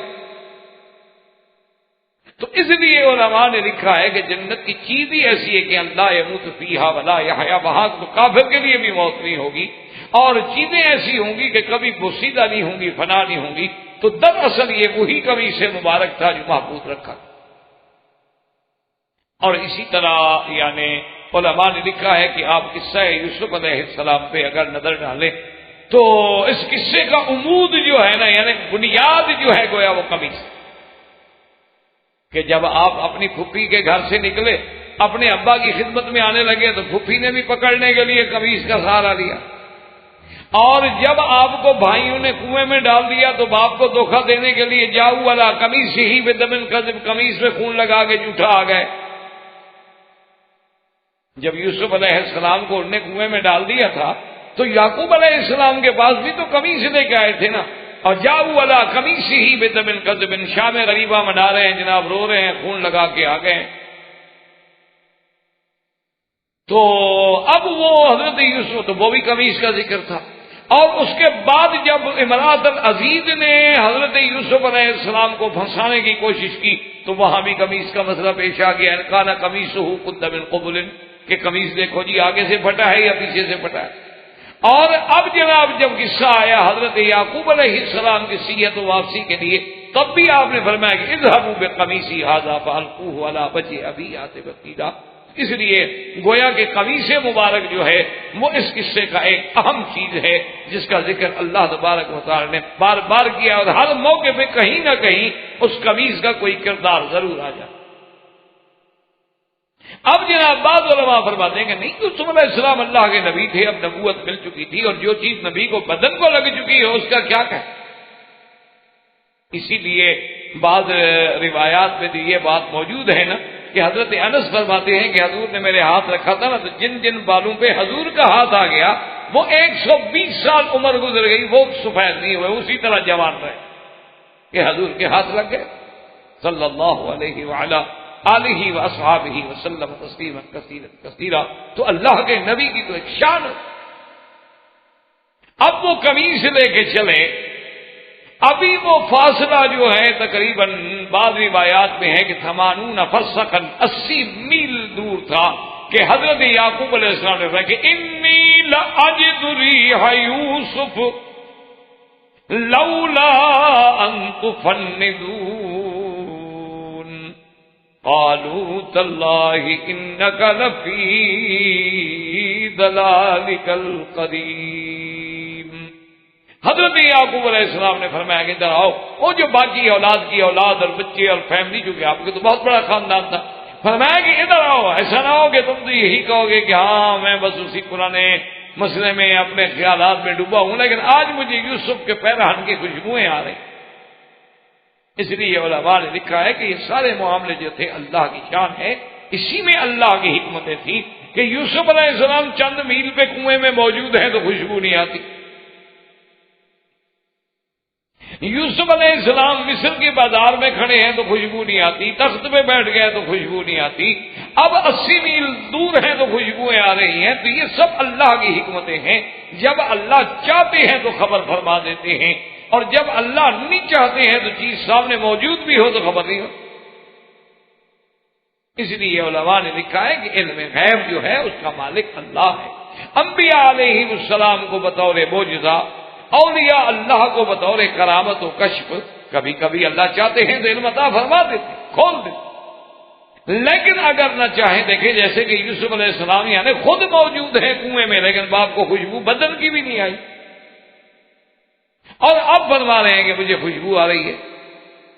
تو اس لیے علماء نے لکھا ہے کہ جنت کی چیز ہی ایسی ہے کہ اللہ یموت فیہا ولا یحیا، وہاں تو کافر کے لیے بھی موت نہیں ہوگی، اور چیزیں ایسی ہوں گی کہ کبھی بوسیدہ نہیں ہوں گی، فنا نہیں ہوں گی۔ تو دراصل یہ وہی کبھی سے مبارک تھا جو محفوظ رکھا۔ اور اسی طرح یعنی علماء نے لکھا ہے کہ آپ قصہ یوسف علیہ السلام پہ اگر نظر ڈالیں تو اس قصے کا عمود جو ہے نا، یعنی بنیاد جو ہے گویا وہ قمیص، کہ جب آپ اپنی پھپھی کے گھر سے نکلے اپنے ابا کی خدمت میں آنے لگے تو پھپھی نے بھی پکڑنے کے لیے قمیص کا سہارا لیا، اور جب آپ کو بھائیوں نے کنویں میں ڈال دیا تو باپ کو دھوکہ دینے کے لیے جاؤ والا قمیص ہی بدمن کذب، قمیص میں خون لگا کے جھوٹا آ گئے۔ جب یوسف علیہ السلام کو انہوں نے کنویں میں ڈال دیا تھا تو یعقوب علیہ السلام کے پاس بھی تو قمیص لے کے آئے تھے نا، اور جاؤ والا قمیص ہی بدمن کذب، شام غریبہ منا رہے ہیں جناب، رو رہے ہیں، خون لگا کے آ گئے۔ تو اب وہ حضرت یوسف، تو وہ بھی قمیص کا ذکر تھا، اور اس کے بعد جب امراۃ العزیز نے حضرت یوسف علیہ السلام کو پھنسانے کی کوشش کی تو وہاں بھی قمیص کا مسئلہ پیش آ گیا، کانا قمیصہ قد من قبل، کہ قمیص دیکھو جی آگے سے پھٹا ہے یا پیچھے سے پھٹا ہے۔ اور اب جناب جب قصہ آیا حضرت یعقوب علیہ السلام کی صیت و واپسی کے لیے، تب بھی آپ نے فرمایا کہ اذهبوا بقمیصی ھذا فالقوه علی وجه ابی بصیرا، اس لیے گویا کہ قمیص مبارک جو ہے وہ اس قصے کا ایک اہم چیز ہے جس کا ذکر اللہ تبارک و تعالی نے بار بار کیا، اور ہر موقع پہ کہیں نہ کہیں اس قمیص کا کوئی کردار ضرور آ جائے۔ اب جناب بعض علماء فرماتے ہیں کہ نہیں، یوسف علیہ السلام اللہ کے نبی تھے، اب نبوت مل چکی تھی، اور جو چیز نبی کو بدن کو لگ چکی ہے اس کا کیا کہیں۔ اسی لیے بعض روایات میں بھی یہ بات موجود ہے نا کہ حضرت انس فرماتے ہیں کہ حضور نے میرے ہاتھ رکھا تھا نا تو جن جن بالوں پہ حضور کا ہاتھ آ گیا وہ 120 سال عمر گزر گئی، وہ سفید نہیں ہوئے، اسی طرح جوان رہے کہ حضور کے ہاتھ لگ گئے صلی اللہ علیہ وعلا آلہ واصحابہ وسلم تسلیما کثیرا کثیرا۔ تو اللہ کے نبی کی تو ایک شان ہے۔ اب وہ قمیص لے کے چلے، ابھی وہ فاصلہ جو ہے تقریباً بعض روایات میں ہے کہ 80 فرسخا 80 میل دور تھا کہ حضرت یعقوب علیہ السلام نے کہا کہ انی لاجد ریح یوسف لولا ان تفندون قالوا تاللہ انک لفی ضلالک القدیم۔ حضرت یعقوب علیہ السلام نے فرمایا کہ ادھر آؤ، وہ جو باقی اولاد کی اولاد اور بچے اور فیملی، جو کہ آپ کے تو بہت بڑا خاندان تھا، فرمایا کہ ادھر آؤ، ایسا نہ ہو کہ تم تو یہی کہو گے کہ ہاں میں بس اسی پرانے مسئلے میں اپنے خیالات میں ڈوبا ہوں، لیکن آج مجھے یوسف کے پیرہن کی خوشبوئیں آ رہی۔ اس لیے علماء نے لکھا ہے کہ یہ سارے معاملے جو تھے اللہ کی شان ہے، اسی میں اللہ کی حکمتیں تھیں کہ یوسف علیہ السلام چند میل پہ کنویں میں موجود ہیں تو خوشبو نہیں آتی، یوسف علیہ السلام مصر کے بازار میں کھڑے ہیں تو خوشبو نہیں آتی، تخت پہ بیٹھ گئے تو خوشبو نہیں آتی، اب 80 میل دور ہیں تو خوشبوئیں آ رہی ہیں۔ تو یہ سب اللہ کی حکمتیں ہیں، جب اللہ چاہتے ہیں تو خبر فرما دیتے ہیں، اور جب اللہ نہیں چاہتے ہیں تو چیز سامنے موجود بھی ہو تو خبر نہیں ہو۔ اس لیے علماء نے لکھا ہے کہ علم غیب جو ہے اس کا مالک اللہ ہے۔ انبیاء علیہ السلام کو بطور معجزہ، اولیاء اللہ کو بطور کرامت و کشف، کبھی کبھی اللہ چاہتے ہیں تو علم عطا فرما دیتے، کھول دیتے، لیکن اگر نہ چاہیں، دیکھیں جیسے کہ یوسف علیہ السلام یعنی خود موجود ہیں کنویں میں لیکن باپ کو خوشبو بدن کی بھی نہیں آئی، اور اب فرما رہے ہیں کہ مجھے خوشبو آ رہی ہے۔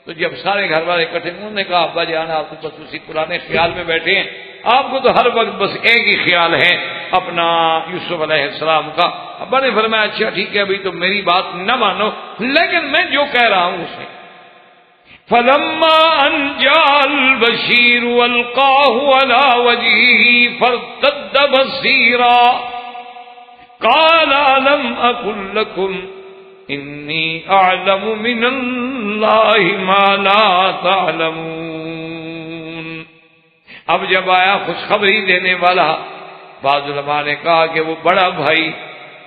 تو جب سارے گھر والے اکٹھے، انہوں نے کہا ابا جان آپ تو بس اسی پرانے خیال میں بیٹھے ہیں، آپ کو تو ہر وقت بس ایک ہی خیال ہے اپنا یوسف علیہ السلام کا۔ ابا نے فرمایا اچھا ٹھیک ہے، ابھی تو میری بات نہ مانو، لیکن میں جو کہہ رہا ہوں اسے فلما ان جاء البشیر والقاہ علی وجهه فارتد بصیرا قال الم اقل لكم انی اعلم من اللہ ما لا تعلمون۔ اب جب آیا خوشخبری دینے والا، بعض علماء نے کہا کہ وہ بڑا بھائی،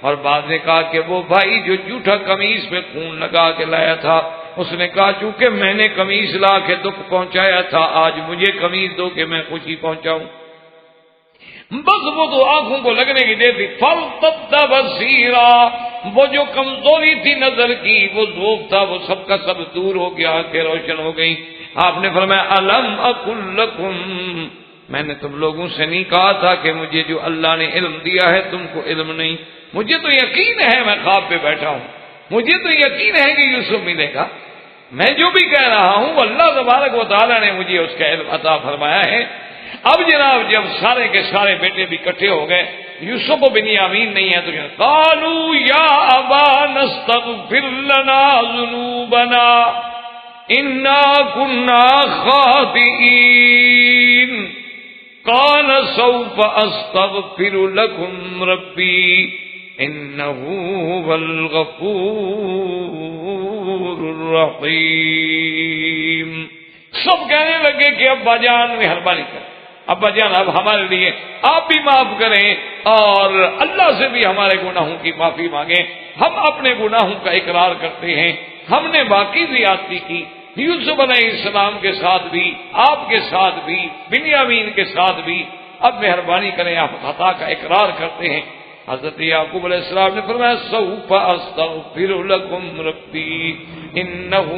اور بعض نے کہا کہ وہ بھائی جو جھوٹا قمیص پہ خون لگا کے لایا تھا، اس نے کہا چونکہ میں نے قمیص لا کے دکھ پہنچایا تھا، آج مجھے قمیص دو کہ میں خوشی پہنچاؤں۔ بس وہ تو آنکھوں کو لگنے کی دیر تھی، فارتد بصیرا، وہ جو کمزوری تھی نظر کی، وہ ذوق تھا، وہ سب کا سب دور ہو گیا، آنکھیں روشن ہو گئی۔ آپ نے فرمایا الم اقل لکم، میں نے تم لوگوں سے نہیں کہا تھا کہ مجھے جو اللہ نے علم دیا ہے تم کو علم نہیں؟ مجھے تو یقین ہے، میں خواب پہ بیٹھا ہوں، مجھے تو یقین ہے کہ یوسف ملے گا، میں جو بھی کہہ رہا ہوں وہ اللہ تبارک و تعالیٰ نے مجھے اس کا علم عطا فرمایا ہے۔ اب جناب جب سارے کے سارے بیٹے بھی اکٹھے ہو گئے، یوسف و بنیامین نہیں ہے تو قالوا یا ابانا استغفر لنا ذنوبنا انا كنا خاطئین قال سوف استغفر لكم ربی انه هو الغفور الرحیم۔ سب کہنے لگے کہ ابا جان مہربانی کریں، ابا جان اب ہمارے لیے آپ بھی معاف کریں اور اللہ سے بھی ہمارے گناہوں کی معافی مانگیں۔ ہم اپنے گناہوں کا اقرار کرتے ہیں، ہم نے باقی زیادتی کی، یوسف علیہ السلام کے ساتھ بھی، آپ کے ساتھ بھی، بنیامین کے ساتھ بھی، اب مہربانی کریں آپ خطا کا اقرار کرتے ہیں۔ حضرت یعقوب علیہ السلام نے فرمایا سوف استغفر لکم ربی انہ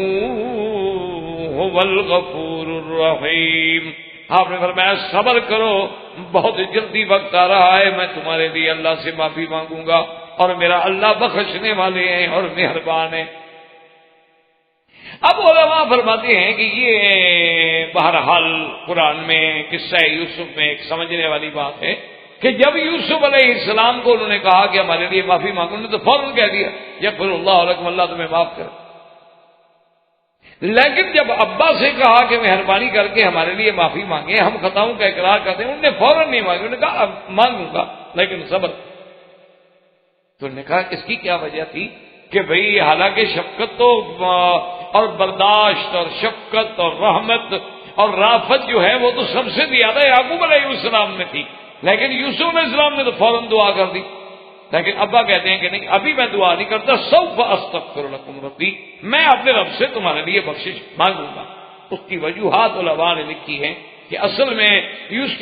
هو الغفور الرحیم۔ آپ نے فرمایا صبر کرو، بہت جلدی وقت آ رہا ہے، میں تمہارے لیے اللہ سے معافی مانگوں گا اور میرا اللہ بخشنے والے ہیں اور مہربان ہے۔ اب علماء فرماتے ہیں کہ یہ بہرحال قرآن میں قصہ یوسف میں ایک سمجھنے والی بات ہے کہ جب یوسف علیہ السلام کو انہوں نے کہا کہ ہمارے لیے معافی مانگو، انہوں نے تو فوراً کہہ دیا یغفر اللہ لکم، اللہ تمہیں معاف کرے۔ لیکن جب ابا سے کہا کہ مہربانی کر کے ہمارے لیے معافی مانگے، ہم خطاؤں کا اقرار کرتے ہیں، انہوں نے فوراً نہیں مانگی، انہوں نے کہا اب مانگوں گا لیکن صبر۔ تو انہوں نے کہا اس کی کیا وجہ تھی کہ بھئی حالانکہ شفقت تو اور برداشت اور شفقت اور رحمت اور رافت جو ہے وہ تو سب سے زیادہ یعقوب علیہ السلام میں تھی، لیکن یوسف علیہ السلام نے تو فوراً دعا کر دی۔ لیکن ابا کہتے ہیں کہ نہیں، ابھی میں دعا نہیں کرتا، سوف استغفر لکم ربی، میں اپنے رب سے تمہارے لیے بخشش مانگوں گا۔ اس کی وجوہات علماء نے لکھی ہیں کہ اصل میں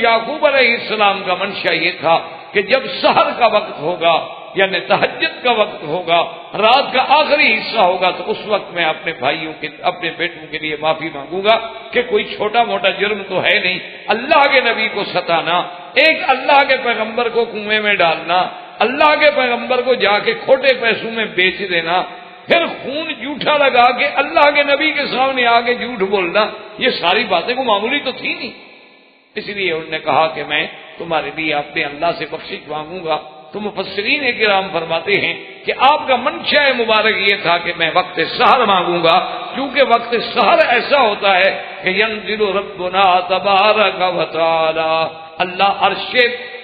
یعقوب علیہ السلام کا منشا یہ تھا کہ جب سحر کا وقت ہوگا یعنی تہجد کا وقت ہوگا، رات کا آخری حصہ ہوگا، تو اس وقت میں اپنے بھائیوں کے، اپنے بیٹوں کے لیے معافی مانگوں گا کہ کوئی چھوٹا موٹا جرم تو ہے نہیں، اللہ کے نبی کو ستانا، ایک اللہ کے پیغمبر کو کنویں میں ڈالنا، اللہ کے پیغمبر کو جا کے کھوٹے پیسوں میں بیچ دینا، پھر خون جھوٹا لگا کے اللہ کے نبی کے سامنے آ کے جھوٹ بولنا، یہ ساری باتیں کو معمولی تو تھی نہیں۔ اس لیے انہوں نے کہا کہ میں تمہارے لیے اپنے اللہ سے بخشش مانگوں گا۔ تو مفسرین کرام فرماتے ہیں کہ آپ کا منشا مبارک یہ تھا کہ میں وقت سحر مانگوں گا، کیونکہ وقت سحر ایسا ہوتا ہے کہ ینزل ربنا تبارک و تعالی، اللہ عرش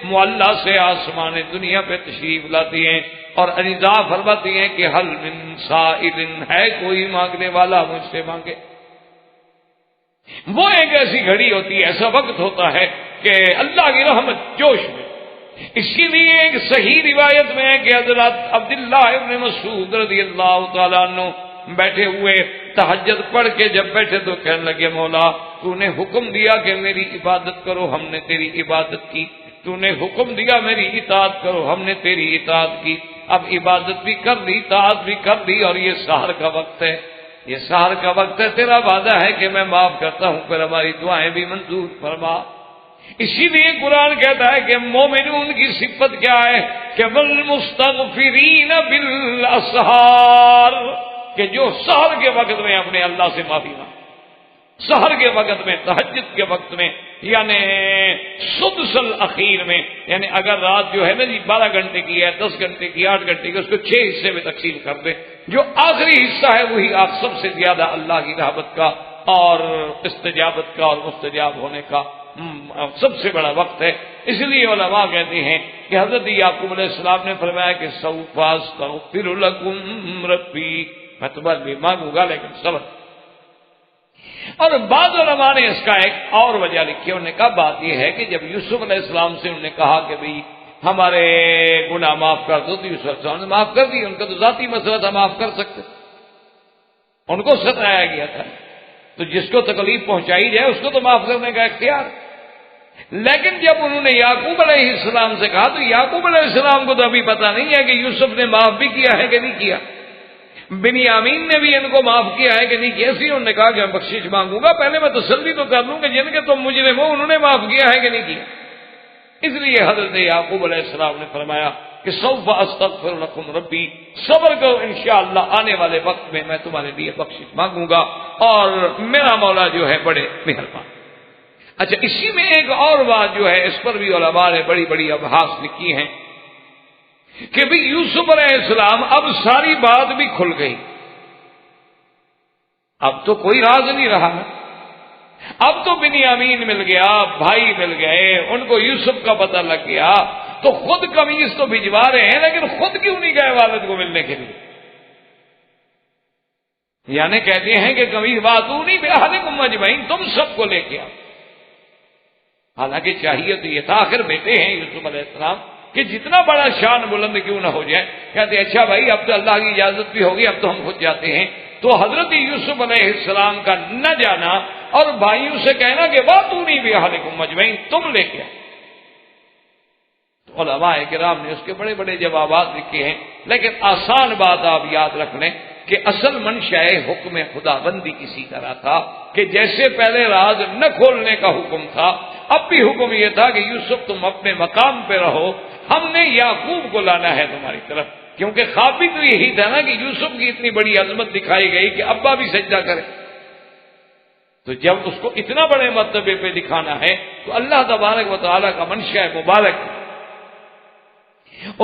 معلیٰ سے آسمان دنیا پہ تشریف لاتی ہیں اور ندا فرماتی ہیں کہ حل من سائل، ہے کوئی مانگنے والا مجھ سے مانگے۔ وہ ایک ایسی گھڑی ہوتی ہے، ایسا وقت ہوتا ہے کہ اللہ کی رحمت جوش میں۔ اسی لیے ایک صحیح روایت میں ہے کہ حضرت عبداللہ ابن مسعود رضی اللہ تعالیٰ عنہ بیٹھے ہوئے تہجد پڑھ کے جب بیٹھے تو کہنے لگے مولا تو نے حکم دیا کہ میری عبادت کرو، ہم نے تیری عبادت کی، تو نے حکم دیا میری اطاعت کرو، ہم نے تیری اطاعت کی، اب عبادت بھی کر لی، اطاعت بھی کر لی، اور یہ سحر کا وقت ہے، یہ سحر کا وقت ہے، تیرا وعدہ ہے کہ میں معاف کرتا ہوں، پھر ہماری دعائیں بھی منظور فرما۔ اسی لیے قرآن کہتا ہے کہ مومنون کی صفت کیا ہے کہ والمستغفرین بالاسحار، کہ جو سحر کے وقت میں اپنے اللہ سے معافی مانگے، سحر کے وقت میں، تہجد کے وقت میں، یعنی سدس الاخیر میں، یعنی اگر رات جو ہے نا جی 12 گھنٹے کی ہے، 10 گھنٹے کی، 8 گھنٹے کی، اس کو 6 حصے میں تقسیم کر دیں، جو آخری حصہ ہے وہی آپ سب سے زیادہ اللہ کی رحمت کا اور استجابت کا اور مستجاب ہونے کا سب سے بڑا وقت ہے۔ اس لیے علماء کہتے ہیں کہ حضرت یعقوب علیہ السلام نے فرمایا کہ سوف استغفر لکم ربی، میں تمہارے لیے مانگوں گا لیکن صبر۔ اور بعض علماء نے اس کا ایک اور وجہ لکھی، انہوں نے کہا بات یہ ہے کہ جب یوسف علیہ السلام سے انہوں نے کہا کہ بھئی ہمارے گناہ معاف کر دو، تو یوسف علیہ السلام نے معاف کر دی، ان کا تو ذاتی مسئلہ تھا، معاف کر سکتے، ان کو ستایا گیا تھا، تو جس کو تکلیف پہنچائی جائے اس کو تو معاف کرنے کا اختیار۔ لیکن جب انہوں نے یعقوب علیہ السلام سے کہا تو یعقوب علیہ السلام کو تو ابھی پتہ نہیں ہے کہ یوسف نے معاف بھی کیا ہے کہ نہیں کیا، بنیامین نے بھی ان کو معاف کیا ہے کہ نہیں کیا، اسی انہوں نے کہا کہ میں بخشش مانگوں گا، پہلے میں تسلی تو کر لوں کہ جن کے تم مجرم ہو انہوں نے معاف کیا ہے کہ نہیں کیا۔ اس لیے حضرت یعقوب علیہ السلام نے فرمایا کہ سوف استغفر لکم ربی، صبر کرو انشاءاللہ آنے والے وقت میں میں تمہارے لیے بخشش مانگوں گا اور میرا مولا جو ہے بڑے مہربان۔ اچھا، اسی میں ایک اور بات جو ہے اس پر بھی علماء نے بڑی بڑی ابحاث لکھی ہیں کہ بھی یوسف علیہ السلام اب ساری بات بھی کھل گئی، اب تو کوئی راز نہیں رہا، اب تو بنیامین مل گیا، بھائی مل گئے، ان کو یوسف کا پتہ لگ گیا، تو خود قمیص تو بھجوا رہے ہیں لیکن خود کیوں نہیں گئے والد کو ملنے کے لیے؟ یعنی کہتے ہیں کہ قمیص واتونی بأہلکم اجمعین، تم سب کو لے کے آؤ۔ حالانکہ چاہیے تو یہ تھا، آخر بیٹے ہیں یوسف علیہ السلام، کہ جتنا بڑا شان بلند کیوں نہ ہو جائے، کہتے اچھا بھائی اب تو اللہ کی اجازت بھی ہوگی، اب تو ہم خود جاتے ہیں۔ تو حضرت یوسف علیہ السلام کا نہ جانا اور بھائیوں سے کہنا کہ واتونی بأہلکم اجمعین، تم لے کے آؤ۔ تو علماء کرام نے اس کے بڑے بڑے جوابات لکھے ہیں، لیکن آسان بات آپ یاد رکھ لیں کہ اصل منشأ حکم خدا بندی اسی طرح تھا کہ جیسے پہلے راز نہ کھولنے کا حکم تھا، اب بھی حکم یہ تھا کہ یوسف تم اپنے مقام پہ رہو، ہم نے یعقوب کو لانا ہے تمہاری طرف، کیونکہ خواب بھی تو یہی تھا نا کہ یوسف کی اتنی بڑی عظمت دکھائی گئی کہ ابا بھی سجدہ کرے، تو جب اس کو اتنا بڑے مرتبے پہ دکھانا ہے تو اللہ تبارک و تعالیٰ کا منشأ مبارک۔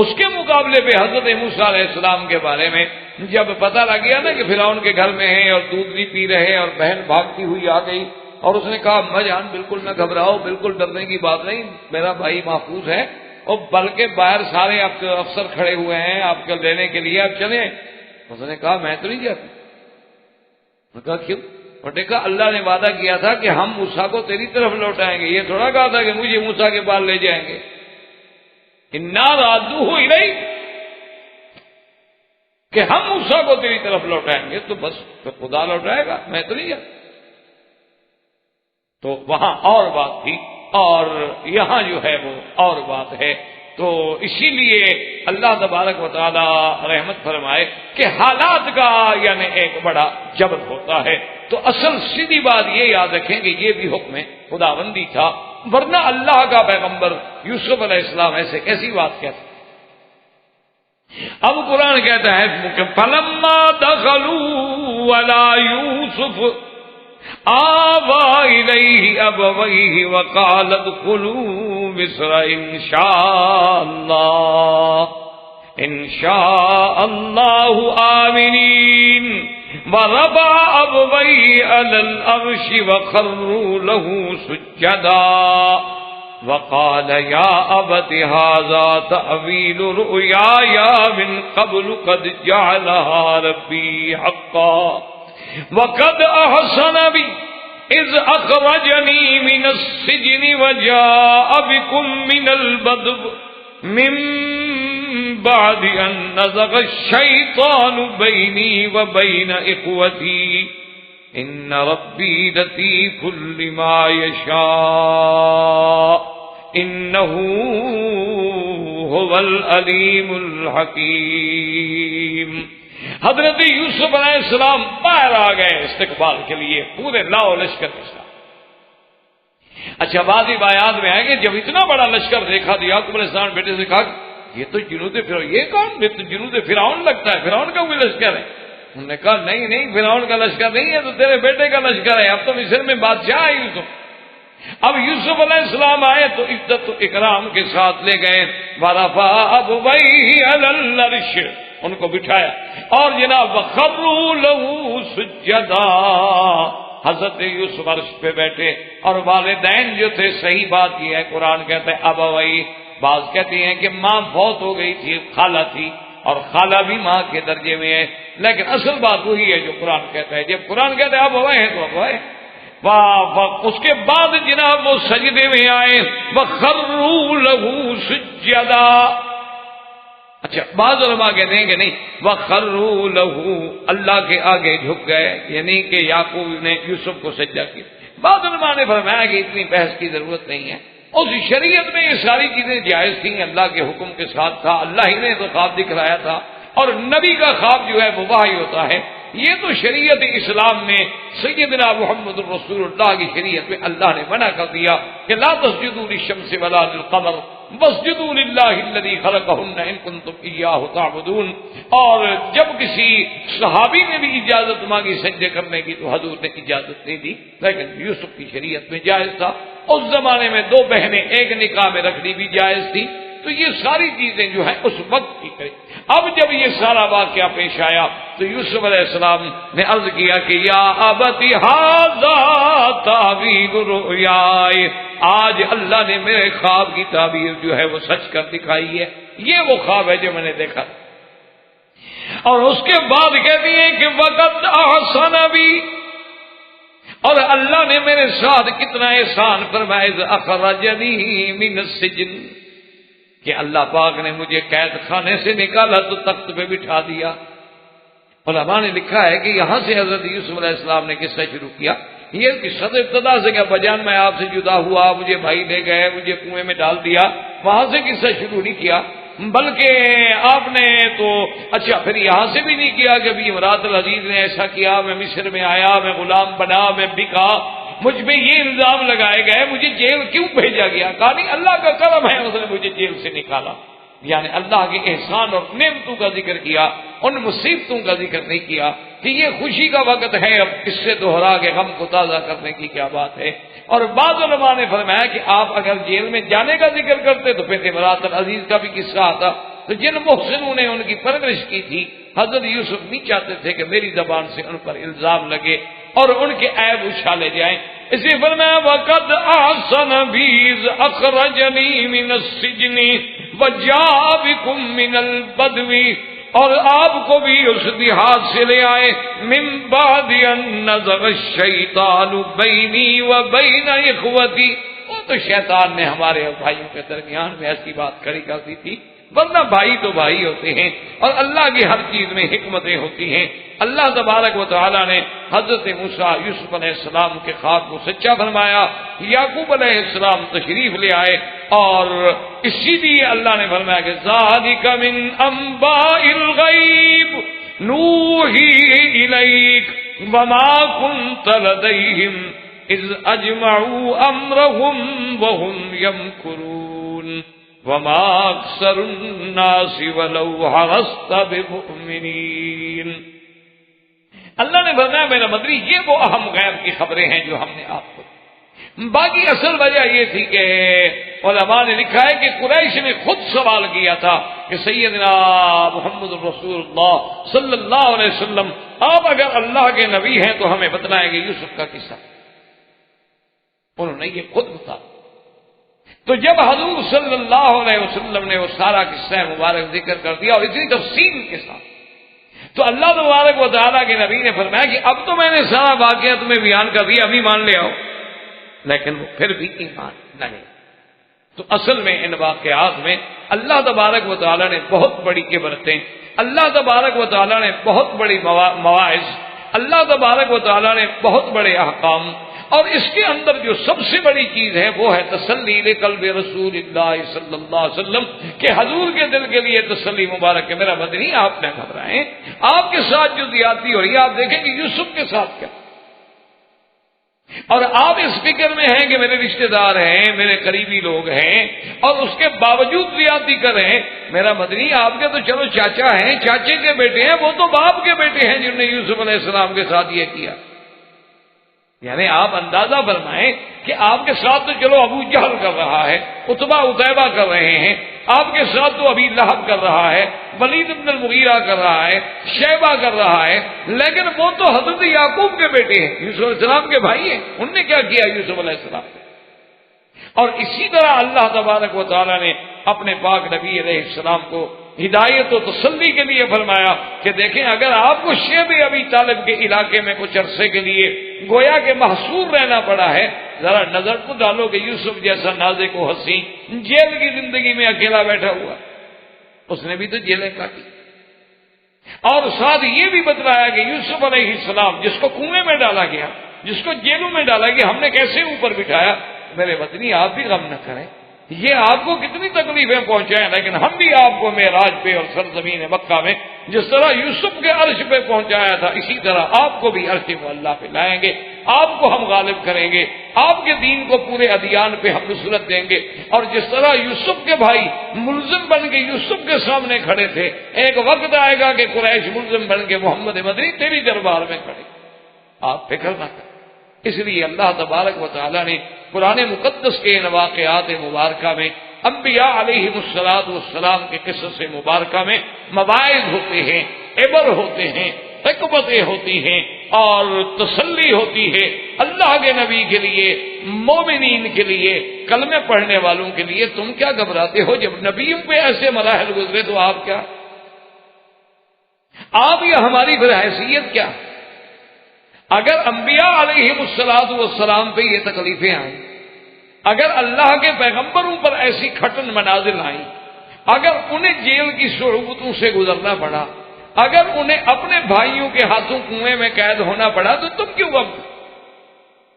اس کے مقابلے پہ حضرت موسیٰ علیہ السلام کے بارے میں جب پتہ لگ گیا نا کہ فرعون کے گھر میں ہیں اور دودھ نہیں پی رہے اور بہن بھاگتی ہوئی آ گئی، اور اس نے کہا اما جان بالکل نہ گھبراؤ، بالکل ڈرنے کی بات نہیں، میرا بھائی محفوظ ہے، اور بلکہ باہر سارے آپ کے افسر کھڑے ہوئے ہیں آپ کو لینے کے لیے، آپ چلیں۔ اس نے کہا میں تو نہیں جاتا۔ نے کہا کیوں؟ اور نے کہا اللہ نے وعدہ کیا تھا کہ ہم موسیٰ کو تیری طرف لوٹائیں گے، یہ تھوڑا کہا تھا کہ مجھے موسیٰ کے پاس لے جائیں گے۔ انا رادوہ الیک، کہ ہم موسیٰ کو تیری طرف لوٹائیں گے، تو بس تو خدا لوٹائے گا، میں تو نہیں جاتا۔ تو وہاں اور بات تھی اور یہاں جو ہے وہ اور بات ہے، تو اسی لیے اللہ تبارک و تعالی رحمت فرمائے کہ حالات کا یعنی ایک بڑا جبر ہوتا ہے۔ تو اصل سیدھی بات یہ یاد رکھیں کہ یہ بھی حکم خداوندی تھا، ورنہ اللہ کا پیغمبر یوسف علیہ السلام ایسے کیسی بات کہتے۔ اب قرآن کہتا ہے کہ فلما دخلوا علی یوسف آوى إليه أبويه وقال ادخلوا مصر إن شاء الله آمنين ورفع أبويه على العرش وخروا له سجدا وقال يا أبت هذا تأويل رؤياي من قبل قد جعلها ربي حقا وَقَدْ أَحْسَنَ بِي إِذْ أَخْرَجَنِي مِنَ السِّجْنِ وَجَاءَ بِكُم مِّنَ الْبَدْوِ مِن بَعْدِ أَن نَّزَغَ الشَّيْطَانُ بَيْنِي وَبَيْنَ إِخْوَتِي إِنَّ رَبِّي لَطِيفٌ لِّمَا يَشَاءُ إِنَّهُ هُوَ الْعَلِيمُ الْحَكِيمُ۔ حضرت یوسف علیہ السلام باہر آ گئے استقبال کے لیے پورے لاؤ لشکر کے ساتھ۔ اچھا بعض آیات میں آئے کہ جب اتنا بڑا لشکر دیکھا تو یعقوب علیہ السلام بیٹے سے کہا یہ تو جنود فرعون، یہ کون؟ یہ تو جنود فرعون لگتا ہے، فرعون کا کوئی لشکر ہے؟ انہوں نے کہا نہیں نہیں، فرعون کا لشکر نہیں ہے، تو تیرے بیٹے کا لشکر ہے، اب تو مصر میں بادشاہ ہے یوسف۔ اب یوسف علیہ السلام آئے تو عزت و اکرام کے ساتھ لے گئے، ورفع ابویہ علی العرش، ان کو بٹھایا، اور جناب وخروا له سجدا، حضرت یوسف عرش پہ بیٹھے، اور والدین جو تھے، صحیح بات یہ ہے قرآن کہتا ہے ابوئی، بعض کہتے ہیں کہ ماں فوت ہو گئی تھی، خالہ تھی، اور خالہ بھی ماں کے درجے میں ہے، لیکن اصل بات وہی ہے جو قرآن کہتا ہے، جب قرآن کہتا ہے ابوئی ہے تو ابوئی۔ اس کے بعد جناب وہ سجدے میں آئے، وخروا له سجدا۔ اچھا بعض علماء کہتے ہیں کہ نہیں، وَخَرُّوا لَهُ، اللہ کے آگے جھک گئے، یعنی کہ یعقوب نے یوسف کو سجدہ کیا۔ بعض علماء نے فرمایا کہ اتنی بحث کی ضرورت نہیں ہے، اس شریعت میں یہ ساری چیزیں جائز تھیں، اللہ کے حکم کے ساتھ تھا، اللہ ہی نے تو خواب دکھلایا تھا، اور نبی کا خواب جو ہے وہ وحی ہوتا ہے۔ یہ تو شریعت اسلام میں سیدنا محمد رسول اللہ کی شریعت میں اللہ نے منع کر دیا کہ لا تسجدوا للشمس ولا للقمر واسجدوا للہ الذی خلقہن ان کنتم ایاہ تعبدون. اور جب کسی صحابی نے بھی اجازت مانگی سجدے کرنے کی تو حضور نے اجازت نہیں دی، لیکن یوسف کی شریعت میں جائز تھا. اس زمانے میں دو بہنیں ایک نکاح میں رکھنی بھی جائز تھی. تو یہ ساری چیزیں جو ہیں اس وقت کی گئی. اب جب یہ سارا واقعہ پیش آیا تو یوسف علیہ السلام نے عرض کیا کہ یا ابت ھذا تعبیر رؤیاے، آج اللہ نے میرے خواب کی تعبیر جو ہے وہ سچ کر دکھائی ہے. یہ وہ خواب ہے جو میں نے دیکھا. اور اس کے بعد کہتی ہیں کہ وقت احسن بی، اور اللہ نے میرے ساتھ کتنا احسان فرمایا، اذ اخرجنی من السجن، کہ اللہ پاک نے مجھے قید خانے سے نکالا تو تخت پہ بٹھا دیا. علماء نے لکھا ہے کہ یہاں سے حضرت یوسف علیہ السلام نے قصہ شروع کیا. یہ قصہ تو ابتدا سے کیا، بجان میں آپ سے جدا ہوا، مجھے بھائی لے گئے، مجھے کنویں میں ڈال دیا، وہاں سے قصہ شروع نہیں کیا. بلکہ آپ نے تو اچھا پھر یہاں سے بھی نہیں کیا کہ ابھی امراۃ العزیز نے ایسا کیا، میں مصر میں آیا، میں غلام بنا، میں بکا، مجھ پہ یہ الزام لگائے گئے، مجھے جیل کیوں بھیجا گیا؟ کہا نہیں اللہ کا کرم ہے اس نے مجھے جیل سے نکالا. یعنی اللہ کے احسان اور نعمتوں کا ذکر کیا، ان مصیبتوں کا ذکر نہیں کیا کہ یہ خوشی کا وقت ہے، اب اس سے دوہرا کے غم کو تازہ کرنے کی کیا بات ہے. اور بعض علماء نے فرمایا کہ آپ اگر جیل میں جانے کا ذکر کرتے تو پھر امراۃ العزیز کا بھی قصہ آتا. تو جن محسنوں نے ان کی پرورش کی تھی، حضرت یوسف نہیں چاہتے تھے کہ میری زبان سے ان پر الزام لگے اور ان کے عیب اچھالے جائیں. اسی فرمایا وقد احسن بی اذ اخرجنی من السجن وجاء بکم من البدو، اور آپ کو بھی اس دیہات سے لے آئے من بعد ان نزغ الشیطان بینی و بین اخوتی. وہ تو شیطان نے ہمارے بھائیوں کے درمیان میں ایسی بات کھڑی کر دی تھی، ورنہ بھائی تو بھائی ہوتے ہیں اور اللہ کی ہر چیز میں حکمتیں ہوتی ہیں. اللہ تبارک و تعالی نے حضرت موسیٰ یوسف علیہ السلام کے خواب کو سچا فرمایا. یعقوب علیہ السلام تشریف لے آئے اور اسی لیے اللہ نے فرمایا کہ ذالک من انباء الغیب نوحی الیک وما کنت لدیہم اذ اجمعوا امرهم وهم یمکرون وما اکثر الناس ولو حرصت بمؤمنین. اللہ نے فرمایا میرا مدری یہ وہ اہم غیب کی خبریں ہیں جو ہم نے آپ کو. باقی اصل وجہ یہ تھی کہ علماء نے لکھا ہے کہ قریش نے خود سوال کیا تھا کہ سیدنا محمد رسول اللہ صلی اللہ علیہ وسلم آپ اگر اللہ کے نبی ہیں تو ہمیں بتلائیں گے یوسف کا قصہ. انہوں نے یہ خود بتایا. تو جب حضور صلی اللہ علیہ وسلم نے وہ سارا قصہ مبارک ذکر کر دیا اور اتنی تفصیل کے ساتھ، تو اللہ تبارک و تعالیٰ کے نبی نے فرمایا کہ اب تو میں نے سارا واقعہ تمہیں بیان کر دیا، ابھی مان لے آؤ. لیکن وہ پھر بھی ایمان نہیں. تو اصل میں ان واقعات میں اللہ تبارک و تعالیٰ نے بہت بڑی عبرتیں، اللہ تبارک و تعالیٰ نے بہت بڑی مواعظ، اللہ تبارک و تعالیٰ نے بہت بڑے احکام، اور اس کے اندر جو سب سے بڑی چیز ہے وہ ہے تسلی لقلب رسول اللہ صلی اللہ علیہ وسلم، کہ حضور کے دل کے لیے تسلی مبارک ہے میرا مدنی آپ نہ گھبرائیں. آپ کے ساتھ جو زیادتی ہو رہی ہے آپ دیکھیں کہ یوسف کے ساتھ کیا، اور آپ اس فکر میں ہیں کہ میرے رشتہ دار ہیں، میرے قریبی لوگ ہیں، اور اس کے باوجود زیادتی کر رہے ہیں. میرا مدنی آپ کے تو چلو چاچا ہیں، چاچے کے بیٹے ہیں، وہ تو باپ کے بیٹے ہیں جنہوں نے یوسف علیہ السلام کے ساتھ یہ کیا. یعنی آپ اندازہ فرمائیں کہ آپ کے ساتھ تو چلو ابو جہل کر رہا ہے، عتبہ عتیبہ کر رہے ہیں، آپ کے ساتھ تو ابھی لہب کر رہا ہے، ولید بن المغیرہ کر رہا ہے، شیبہ کر رہا ہے، لیکن وہ تو حضرت یعقوب کے بیٹے ہیں، یوسف علیہ السلام کے بھائی ہیں. انہوں نے کیا کیا یوسف علیہ السلام؟ اور اسی طرح اللہ تبارک و تعالیٰ نے اپنے پاک نبی علیہ السلام کو ہدایت و تسلی کے لیے فرمایا کہ دیکھیں اگر آپ کو شیب ابی طالب کے علاقے میں کچھ عرصے کے لیے گویا کہ محصور رہنا پڑا ہے، ذرا نظر تو ڈالو کہ یوسف جیسا نازک و حسین جیل کی زندگی میں اکیلا بیٹھا ہوا، اس نے بھی تو جیلیں کاٹی. اور ساتھ یہ بھی بتلایا کہ یوسف علیہ السلام جس کو کنویں میں ڈالا گیا، جس کو جیلوں میں ڈالا گیا، ہم نے کیسے اوپر بٹھایا. میرے وطنی آپ بھی غم نہ کریں، یہ آپ کو کتنی تکلیفیں پہنچائیں، لیکن ہم بھی آپ کو معراج پہ اور سرزمین مکہ میں جس طرح یوسف کے عرش پہ پہنچایا تھا اسی طرح آپ کو بھی عرش معلیٰ پہ لائیں گے. آپ کو ہم غالب کریں گے، آپ کے دین کو پورے ادیان پہ ہم نصرت دیں گے۔ اور جس طرح یوسف کے بھائی ملزم بن کے یوسف کے سامنے کھڑے تھے، ایک وقت آئے گا کہ قریش ملزم بن کے محمد مدنی تیری دربار میں کھڑے، آپ فکر نہ کریں۔ اس لیے اللہ تبارک و تعالیٰ نے قرآن مقدس کے ان واقعات مبارکہ میں انبیاء علیہم السلام کے قصص مبارکہ میں مواعظ ہوتے ہیں، عبر ہوتے ہیں، حکمتیں ہوتی ہیں اور تسلی ہوتی ہے اللہ کے نبی کے لیے، مومنین کے لیے، کلمے پڑھنے والوں کے لیے۔ تم کیا گھبراتے ہو؟ جب نبیوں پہ ایسے مراحل گزرے تو آپ کیا، آپ یا ہماری پھر حیثیت کیا؟ اگر انبیاء علیہم السلام پہ یہ تکلیفیں آئیں، اگر اللہ کے پیغمبروں پر ایسی کھٹن منازل آئیں، اگر انہیں جیل کی صعوبتوں سے گزرنا پڑا، اگر انہیں اپنے بھائیوں کے ہاتھوں کنویں میں قید ہونا پڑا، تو تم کیوں غم؟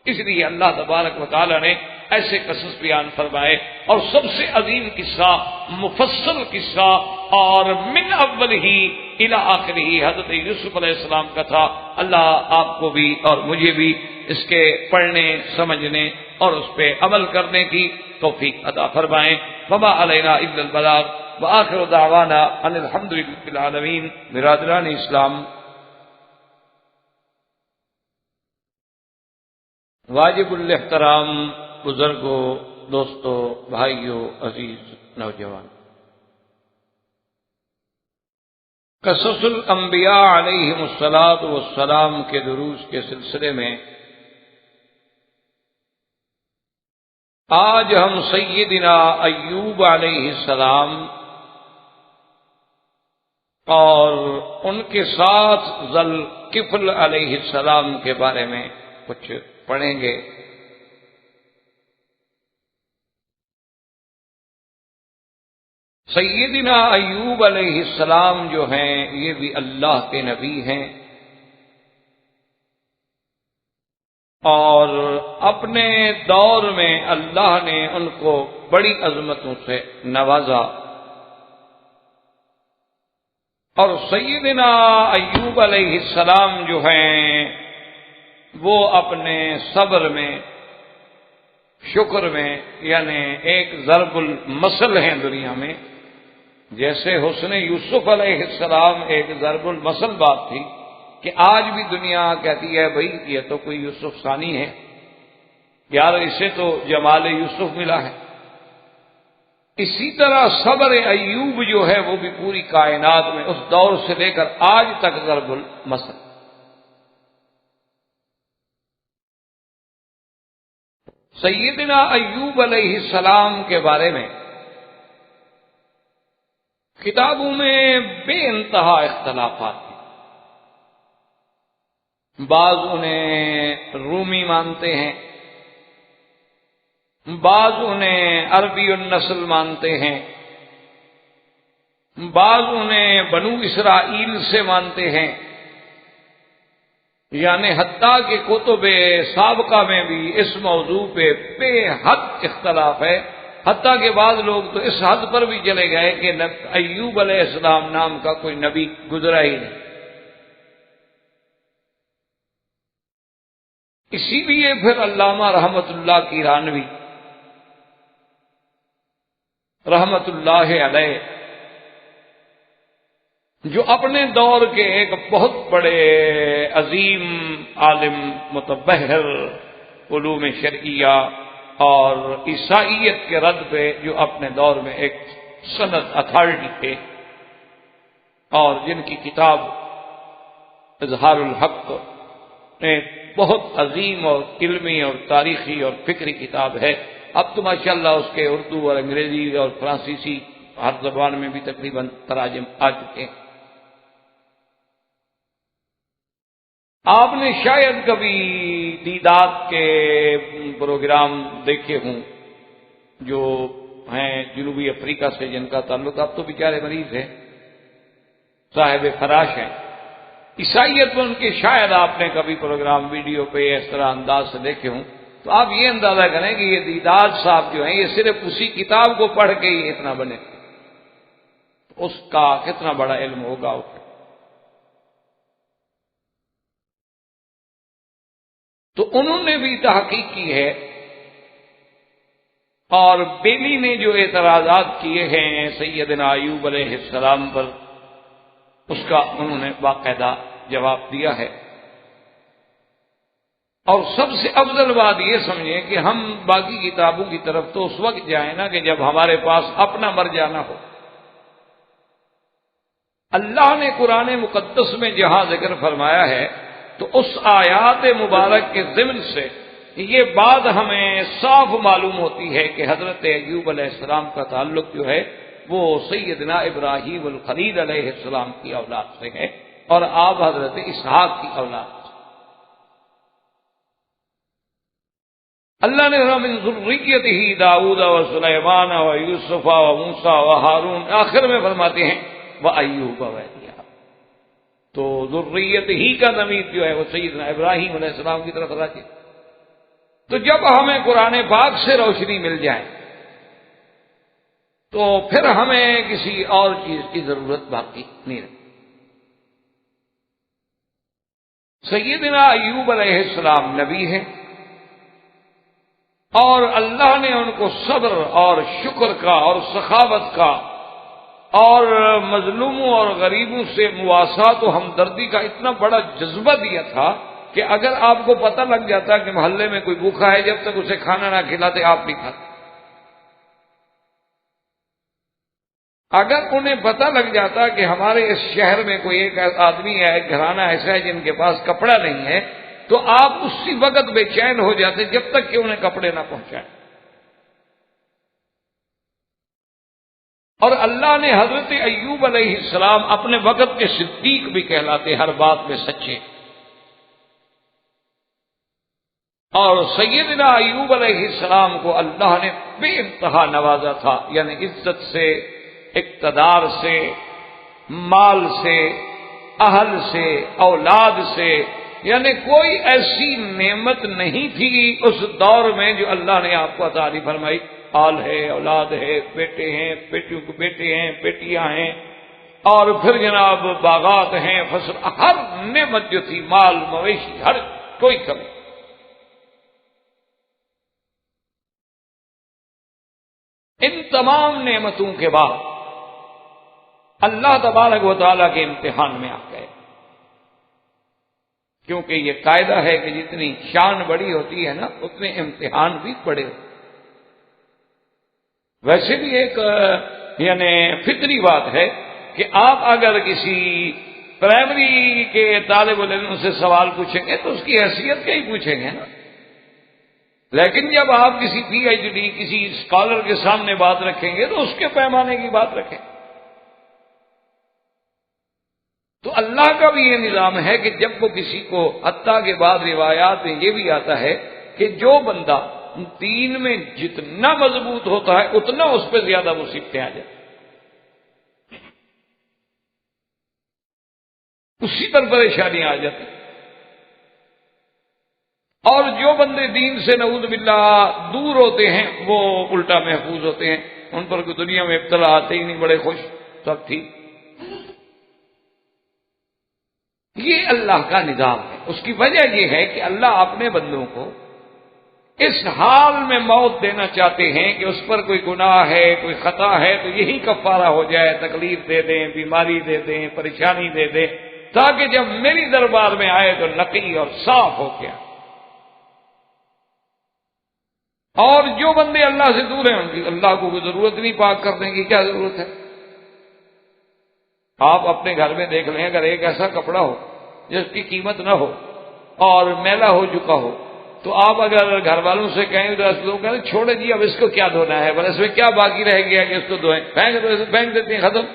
اس لیے اللہ تبارک و تعالی نے ایسے قصص بیان فرمائے، اور سب سے عظیم قصہ، مفصل قصہ اور من اول ہی الی آخر ہی حضرت یوسف علیہ السلام کا تھا۔ اللہ آپ کو بھی اور مجھے بھی اس کے پڑھنے، سمجھنے اور اس پہ عمل کرنے کی توفیق عطا فرمائیں۔ وما علینا الا البلاغ وآخر دعوانا ان الحمد للہ رب العالمین۔ برادران اسلام، واجب الاحترام بزرگوں، دوستوں، بھائیوں، عزیز نوجوان، قصص الانبیاء علیہم السلام کے دروس کے سلسلے میں آج ہم سیدنا ایوب علیہ السلام اور ان کے ساتھ ذوالکفل علیہ السلام کے بارے میں کچھ پڑھیں گے۔ سیدنا ایوب علیہ السلام جو ہیں یہ بھی اللہ کے نبی ہیں، اور اپنے دور میں اللہ نے ان کو بڑی عظمتوں سے نوازا، اور سیدنا ایوب علیہ السلام جو ہیں وہ اپنے صبر میں، شکر میں، یعنی ایک ضرب المثل ہیں دنیا میں، جیسے حسن یوسف علیہ السلام ایک ضرب المثل بات تھی کہ آج بھی دنیا کہتی ہے بھئی یہ تو کوئی یوسف ثانی ہے، یار اسے تو جمال یوسف ملا ہے۔ اسی طرح صبر ایوب جو ہے وہ بھی پوری کائنات میں اس دور سے لے کر آج تک ضرب المثل۔ سیدنا ایوب علیہ السلام کے بارے میں کتابوں میں بے انتہا اختلافات ہیں۔ بعض انہیں رومی مانتے ہیں، بعض انہیں عربی النسل مانتے ہیں، بعض انہیں بنو اسرائیل سے مانتے ہیں، یعنی حتیٰ کہ کتب سابقہ میں بھی اس موضوع پہ بے حد اختلاف ہے، حتیٰ کہ بعض لوگ تو اس حد پر بھی چلے گئے کہ ایوب علیہ السلام نام کا کوئی نبی گزرا ہی نہیں۔ اسی لیے پھر علامہ رحمت اللہ کیرانوی رحمت اللہ علیہ، جو اپنے دور کے ایک بہت بڑے عظیم عالم، متبحر علوم شرعیہ اور عیسائیت کے رد پہ جو اپنے دور میں ایک سند اتھارٹی تھے، اور جن کی کتاب اظہار الحق بہت عظیم اور علمی اور تاریخی اور فکری کتاب ہے۔ اب تو ماشاءاللہ اس کے اردو اور انگریزی اور فرانسیسی ہر زبان میں بھی تقریباً تراجم آ چکے ہیں۔ آپ نے شاید کبھی دیدات کے پروگرام دیکھے ہوں، جو ہیں جنوبی افریقہ سے، جن کا تعلق، اب تو بیچارے مریض ہیں، صاحب فراش ہیں، عیسائیت میں ان کے شاید آپ نے کبھی پروگرام ویڈیو پہ اس طرح انداز سے دیکھے ہوں، تو آپ یہ اندازہ کریں کہ یہ دیدات صاحب جو ہیں یہ صرف اسی کتاب کو پڑھ کے ہی اتنا بنے، اس کا کتنا بڑا علم ہوگا اس تو انہوں نے بھی تحقیق کی ہے، اور بیلی نے جو اعتراضات کیے ہیں سیدنا ایوب علیہ السلام پر، اس کا انہوں نے باقاعدہ جواب دیا ہے۔ اور سب سے افضل بات یہ سمجھیں کہ ہم باقی کتابوں کی طرف تو اس وقت جائیں نا کہ جب ہمارے پاس اپنا مر جانا ہو۔ اللہ نے قرآن مقدس میں جہاں ذکر فرمایا ہے تو اس آیات مبارک کے ضمن سے یہ بات ہمیں صاف معلوم ہوتی ہے کہ حضرت ایوب علیہ السلام کا تعلق جو ہے وہ سیدنا ابراہیم الخلیل علیہ السلام کی اولاد سے ہے، اور آپ حضرت اسحاق کی اولاد سے۔ اللہ نے من ذریتہ داؤد و سلیمان و یوسف و موسیٰ و ہارون، آخر میں فرماتے ہیں وَأَيُّوبَ وَإِلْيَاسَ، تو ذریت ہی کا ضمیر جو ہے وہ سیدنا ابراہیم علیہ السلام کی طرف راجع۔ تو جب ہمیں قرآن پاک سے روشنی مل جائے تو پھر ہمیں کسی اور چیز کی ضرورت باقی نہیں رہتی۔ سیدنا ایوب علیہ السلام نبی ہیں، اور اللہ نے ان کو صبر اور شکر کا اور سخاوت کا اور مظلوموں اور غریبوں سے مواسات و ہمدردی کا اتنا بڑا جذبہ دیا تھا کہ اگر آپ کو پتہ لگ جاتا کہ محلے میں کوئی بھوکا ہے، جب تک اسے کھانا نہ کھلاتے آپ نہیں کھاتے۔ اگر انہیں پتہ لگ جاتا کہ ہمارے اس شہر میں کوئی ایک آدمی ہے، ایک گھرانہ ایسا ہے جن کے پاس کپڑا نہیں ہے، تو آپ اسی وقت بے چین ہو جاتے جب تک کہ انہیں کپڑے نہ پہنچائیں۔ اور اللہ نے حضرت ایوب علیہ السلام اپنے وقت کے صدیق بھی کہلاتے، ہر بات میں سچے۔ اور سیدنا ایوب علیہ السلام کو اللہ نے بے انتہا نوازا تھا، یعنی عزت سے، اقتدار سے، مال سے، اہل سے، اولاد سے، یعنی کوئی ایسی نعمت نہیں تھی اس دور میں جو اللہ نے آپ کو عطا نہیں فرمائی۔ آل ہے، اولاد ہے، بیٹے ہیں، بیٹیوں کے بیٹے ہیں، بیٹیاں ہیں، اور پھر جناب باغات ہیں، فصل، ہر نعمت جو تھی، مال مویشی، ہر کوئی کمی۔ ان تمام نعمتوں کے بعد اللہ تبارک و تعالیٰ کے امتحان میں آ گئے، کیونکہ یہ قاعدہ ہے کہ جتنی شان بڑی ہوتی ہے نا اتنے امتحان بھی بڑے ہوتے ہیں۔ ویسے بھی ایک یعنی فطری بات ہے کہ آپ اگر کسی پرائمری کے طالب علم سے سوال پوچھیں گے تو اس کی حیثیت کا ہی پوچھیں گے نا، لیکن جب آپ کسی پی ایچ ڈی کسی اسکالر کے سامنے بات رکھیں گے تو اس کے پیمانے کی بات رکھیں۔ تو اللہ کا بھی یہ نظام ہے کہ جب وہ کسی کو، حتیٰ کے بعد روایات میں یہ بھی آتا ہے کہ جو بندہ دین میں جتنا مضبوط ہوتا ہے اتنا اس پہ زیادہ مصیبتیں آ جاتی، اسی پر پریشانیاں آ جاتی۔ اور جو بندے دین سے نعوذ باللہ دور ہوتے ہیں وہ الٹا محفوظ ہوتے ہیں، ان پر کوئی دنیا میں ابتلا آتے ہی نہیں، بڑے خوش، سب ٹھیک۔ یہ اللہ کا نظام ہے۔ اس کی وجہ یہ ہے کہ اللہ اپنے بندوں کو اس حال میں موت دینا چاہتے ہیں کہ اس پر کوئی گناہ ہے، کوئی خطا ہے تو یہی کفارہ ہو جائے، تکلیف دے دیں، بیماری دے دیں، پریشانی دے دیں، تاکہ جب میری دربار میں آئے تو نقی اور صاف ہو گیا۔ اور جو بندے اللہ سے دور ہیں ان کی اللہ کو کوئی ضرورت نہیں، پاک کرنے کی کیا ضرورت ہے؟ آپ اپنے گھر میں دیکھ لیں، اگر ایک ایسا کپڑا ہو جس کی قیمت نہ ہو اور میلا ہو چکا ہو تو آپ اگر گھر والوں سے کہیں تو لوگ کہیں چھوڑے جی اب اس کو کیا دھونا ہے، بس اس میں کیا باقی رہ گیا کہ اس کو دھوئیں، پھینک دیتے ہیں، ختم۔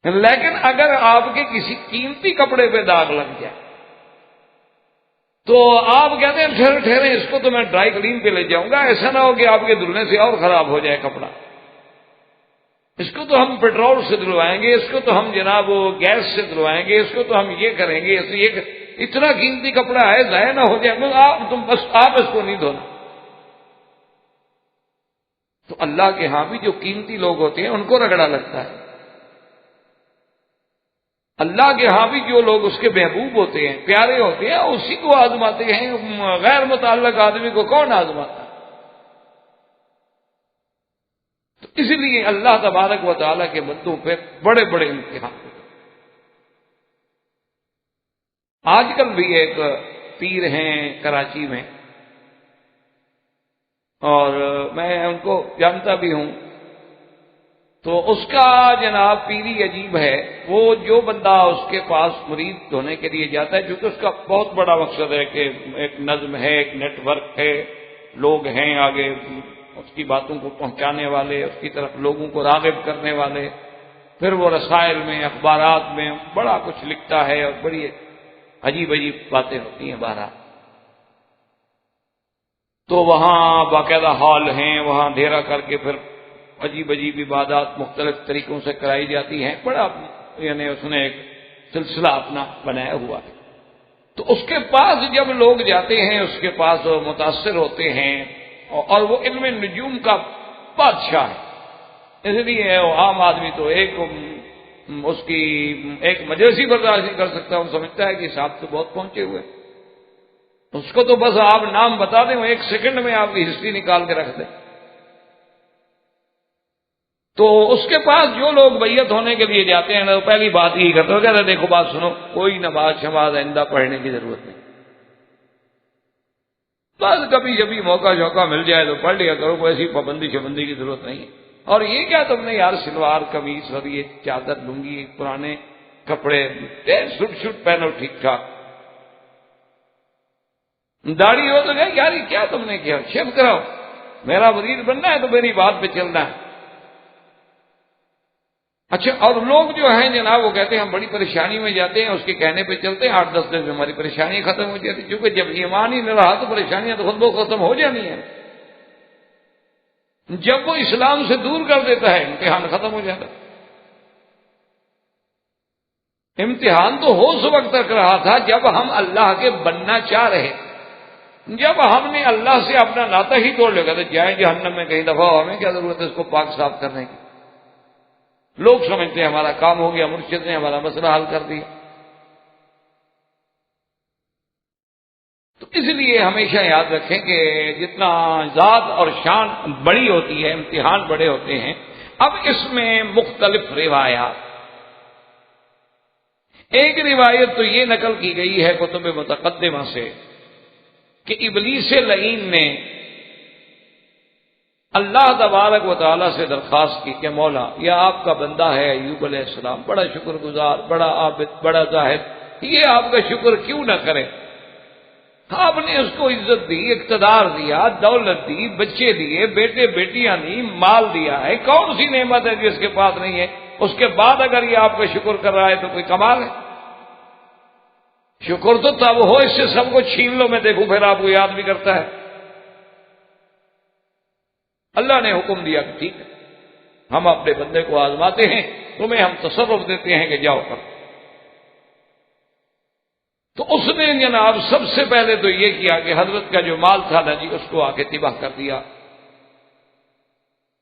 لیکن اگر آپ کے کسی قیمتی کپڑے پہ داغ لگ جائے تو آپ کہتے ہیں ٹھہرے اس کو تو میں ڈرائی کلین پہ لے جاؤں گا، ایسا نہ ہو کہ آپ کے دھلنے سے اور خراب ہو جائے کپڑا، اس کو تو ہم پیٹرول سے دھلوائیں گے، اس کو تو ہم جناب گیس سے دھلوائیں گے، اس کو تو ہم یہ کریں گے، اتنا قیمتی کپڑا ہے ضائع نہ ہو جائے، آپ اس کو نہیں دھونا۔ تو اللہ کے ہاں بھی جو قیمتی لوگ ہوتے ہیں ان کو رگڑا لگتا ہے، اللہ کے ہاں بھی جو لوگ اس کے محبوب ہوتے ہیں، پیارے ہوتے ہیں، اسی کو آزماتے ہیں۔ غیر متعلق آدمی کو کون آزماتا؟ تو اس لیے اللہ تبارک و تعالیٰ کے بندوں پہ بڑے بڑے امتحان ہوتے ہیں۔ آج کل بھی ایک پیر ہیں کراچی میں، اور میں ان کو جانتا بھی ہوں، تو اس کا جناب پیری عجیب ہے۔ وہ جو بندہ اس کے پاس مرید ہونے کے لیے جاتا ہے، چونکہ اس کا بہت بڑا مقصد ہے کہ ایک نظم ہے، ایک نیٹ ورک ہے، لوگ ہیں آگے اس کی باتوں کو پہنچانے والے، اس کی طرف لوگوں کو راغب کرنے والے، پھر وہ رسائل میں، اخبارات میں بڑا کچھ لکھتا ہے اور بڑی عجیب عجیب باتیں ہوتی ہیں بہرحال۔ تو وہاں باقاعدہ ہال ہیں، وہاں ڈھیرا کر کے پھر عجیب عجیب عبادات مختلف طریقوں سے کرائی جاتی ہیں، بڑا یعنی اس نے ایک سلسلہ اپنا بنایا ہوا ہے۔ تو اس کے پاس جب لوگ جاتے ہیں، اس کے پاس متاثر ہوتے ہیں، اور وہ علم نجوم کا بادشاہ ہے، اس لیے وہ عام آدمی تو اس کی ایک مجلسی برداشت نہیں کر سکتا، وہ سمجھتا ہے کہ صاحب تو بہت پہنچے ہوئے، اس کو تو بس آپ نام بتا دیں، وہ ایک سیکنڈ میں آپ کی ہسٹری نکال کے رکھ دیں۔ تو اس کے پاس جو لوگ بیعت ہونے کے لیے جاتے ہیں، تو پہلی بات یہی کرتے ہیں، کہتے ہیں دیکھو بات سنو، کوئی نماز شماز آئندہ پڑھنے کی ضرورت نہیں، بس کبھی جبھی موقع شوقع مل جائے تو پڑھ لیا کرو، کوئی ایسی پابندی شبندی کی ضرورت نہیں ہے۔ اور یہ کیا تم نے یار سلوار قمیص اور یہ چادر لنگی پرانے کپڑے سٹ شٹ پہنو ٹھیک ٹھاک، داڑھی ہو تو کہ یار یہ کیا تم نے کیا، شیو کراؤ، میرا مرید بننا ہے تو میری بات پہ چلنا ہے۔ اچھا، اور لوگ جو ہیں جناب وہ کہتے ہیں ہم بڑی پریشانی میں جاتے ہیں، اس کے کہنے پہ چلتے ہیں، 8-10 دن میں ہماری پریشانیاں ختم ہو جاتی، کیونکہ جب ایمان ہی نہ رہا تو پریشانیاں تو خود بخود ختم ہو جانی ہیں۔ جب وہ اسلام سے دور کر دیتا ہے، امتحان ختم ہو جاتا ہے۔ امتحان تو ہو اس وقت تک رہا تھا جب ہم اللہ کے بننا چاہ رہے، جب ہم نے اللہ سے اپنا ناطہ ہی توڑ لیا تو جائیں جہنم میں کہیں دفعہ، ہمیں کیا ضرورت ہے اس کو پاک صاف کرنے کی؟ لوگ سمجھتے ہیں ہمارا کام ہو گیا، مرشد نے ہمارا مسئلہ حل کر دیا۔ تو اس لیے ہمیشہ یاد رکھیں کہ جتنا ذات اور شان بڑی ہوتی ہے، امتحان بڑے ہوتے ہیں۔ اب اس میں مختلف روایات، ایک روایت تو یہ نقل کی گئی ہے کتب متقدمہ سے کہ ابلیس لعین نے اللہ تبارک و تعالیٰ سے درخواست کی کہ مولا، یہ آپ کا بندہ ہے ایوب علیہ السلام، بڑا شکر گزار، بڑا عابد، بڑا زاہد، یہ آپ کا شکر کیوں نہ کرے؟ آپ نے اس کو عزت دی، اقتدار دیا، دولت دی، بچے دیے، بیٹے بیٹیاں دی، مال دیا ہے، کون سی نعمت ہے جس کے پاس نہیں ہے؟ اس کے بعد اگر یہ آپ کا شکر کر رہا ہے تو کوئی کمال ہے؟ شکر تو تب ہو اس سے سب کو چھین لو، میں دیکھوں پھر آپ کو یاد بھی کرتا ہے۔ اللہ نے حکم دیا کہ ٹھیک ہے، ہم اپنے بندے کو آزماتے ہیں، تمہیں ہم تصرف دیتے ہیں کہ جاؤ کرو۔ تو اس نے جناب سب سے پہلے تو یہ کیا کہ حضرت کا جو مال تھا نا جی، اس کو آ کے تباہ کر دیا،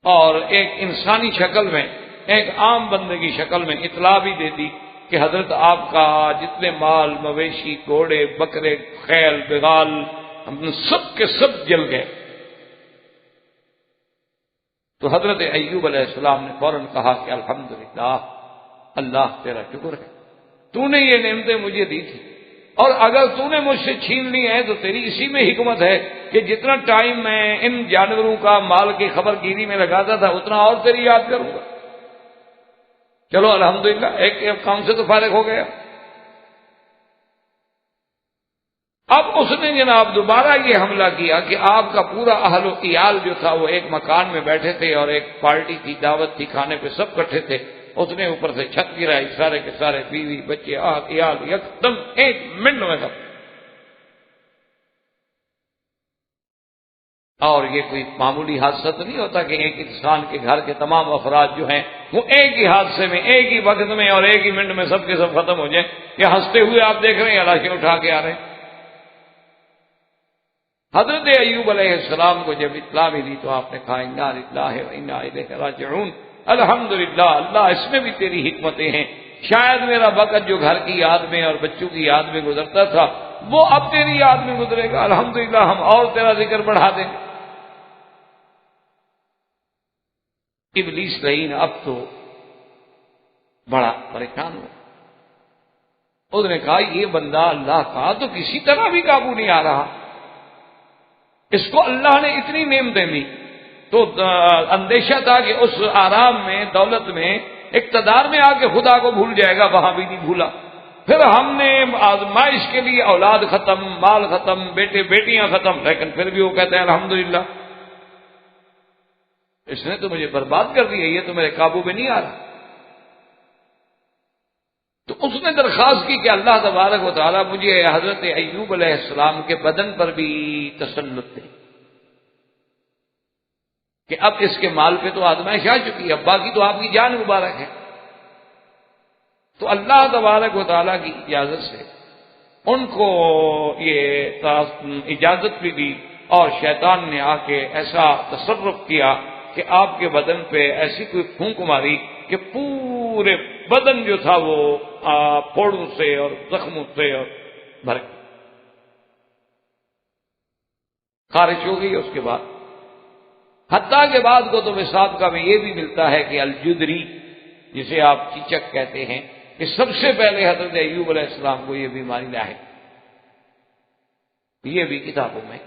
اور ایک انسانی شکل میں، ایک عام بندے کی شکل میں اطلاع بھی دے دی کہ حضرت آپ کا جتنے مال، مویشی، گھوڑے، بکرے، خیل، بغال، سب کے سب جل گئے۔ تو حضرت ایوب علیہ السلام نے فوراً کہا کہ الحمدللہ، اللہ تیرا شکر ہے، تو نے یہ نعمتیں مجھے دی تھی، اور اگر تو نے مجھ سے چھین لی ہیں تو تیری اسی میں حکمت ہے کہ جتنا ٹائم میں ان جانوروں کا مال کی خبر گیری میں لگاتا تھا اتنا اور تیری یاد کروں گا۔ چلو الحمدللہ، ایک کام سے تو فارغ ہو گیا۔ اب اس نے جناب دوبارہ یہ حملہ کیا کہ آپ کا پورا اہل و عیال جو تھا وہ ایک مکان میں بیٹھے تھے، اور ایک پارٹی تھی، دعوت تھی، کھانے پہ سب کٹھے تھے، اس نے اوپر سے چھت گرائی، سارے کے سارے بیوی بچے عیال یکدم ایک منٹ میں سب۔ اور یہ کوئی معمولی حادثہ تو نہیں ہوتا کہ ایک انسان کے گھر کے تمام افراد جو ہیں وہ ایک ہی حادثے میں، ایک ہی وقت میں اور ایک ہی منٹ میں سب کے سب ختم ہو جائیں۔ یہ ہنستے ہوئے آپ دیکھ رہے ہیں لاشیں اٹھا کے آ رہے ہیں۔ حضرت ایوب علیہ السلام کو جب اطلاع ملی تو آپ نے کہا انا للہ و انا الیہ راجعون، الحمدللہ، اللہ اس میں بھی تیری حکمتیں ہیں شاید میرا وقت جو گھر کی یاد میں اور بچوں کی یاد میں گزرتا تھا وہ اب تیری یاد میں گزرے گا، الحمدللہ ہم اور تیرا ذکر بڑھا دیں گے۔ ابلیس لعین اب تو بڑا پریشان ہوا، اس نے کہا یہ بندہ اللہ کا تو کسی طرح بھی قابو نہیں آ رہا، اس کو اللہ نے اتنی نعمتیں دی، تو اندیشہ تھا کہ اس آرام میں، دولت میں، اقتدار میں آ کے خدا کو بھول جائے گا، وہاں بھی نہیں بھولا۔ پھر ہم نے آزمائش کے لیے اولاد ختم، مال ختم، بیٹے بیٹیاں ختم، لیکن پھر بھی وہ کہتے ہیں الحمدللہ اس نے تو مجھے برباد کر دیا، یہ تو میرے قابو میں نہیں آ رہا۔ تو اس نے درخواست کی کہ اللہ تبارک و تعالیٰ مجھے حضرت ایوب علیہ السلام کے بدن پر بھی تسلط دے، کہ اب اس کے مال پہ تو آزمائش آ چکی ہے، اب باقی تو آپ کی جان مبارک ہے۔ تو اللہ تبارک و تعالیٰ کی اجازت سے ان کو یہ اجازت بھی دی، اور شیطان نے آ کے ایسا تصرف کیا کہ آپ کے بدن پہ ایسی کوئی پھونک ماری کہ پورے بدن جو تھا وہ پھوڑوں سے اور زخموں سے اور بھر گیا، خارش ہو گئی۔ اس کے بعد حتیٰ کے بعد کتب سابقہ میں یہ بھی ملتا ہے کہ الجدری، جسے آپ چیچک کہتے ہیں، کہ سب سے پہلے حضرت ایوب علیہ السلام کو یہ بیماری لاحق، یہ بھی کتابوں میں۔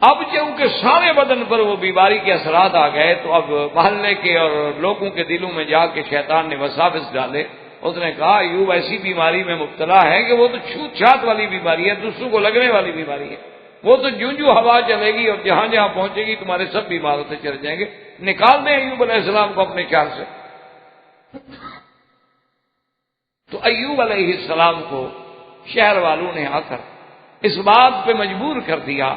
اب چونکہ سارے بدن پر وہ بیماری کے اثرات آ گئے، تو اب محلے کے اور لوگوں کے دلوں میں جا کے شیطان نے وساوس ڈالے۔ اس نے کہا ایوب ایسی بیماری میں مبتلا ہے کہ وہ تو چھوت چھات والی بیماری ہے، دوسروں کو لگنے والی بیماری ہے، وہ تو جو ہوا چلے گی اور جہاں جہاں پہنچے گی تمہارے سب بیمار ہوتے چلے جائیں گے، نکال دیں ایوب علیہ السلام کو اپنے خیال سے۔ تو ایوب علیہ السلام کو شہر والوں نے آ کر اس بات پہ مجبور کر دیا،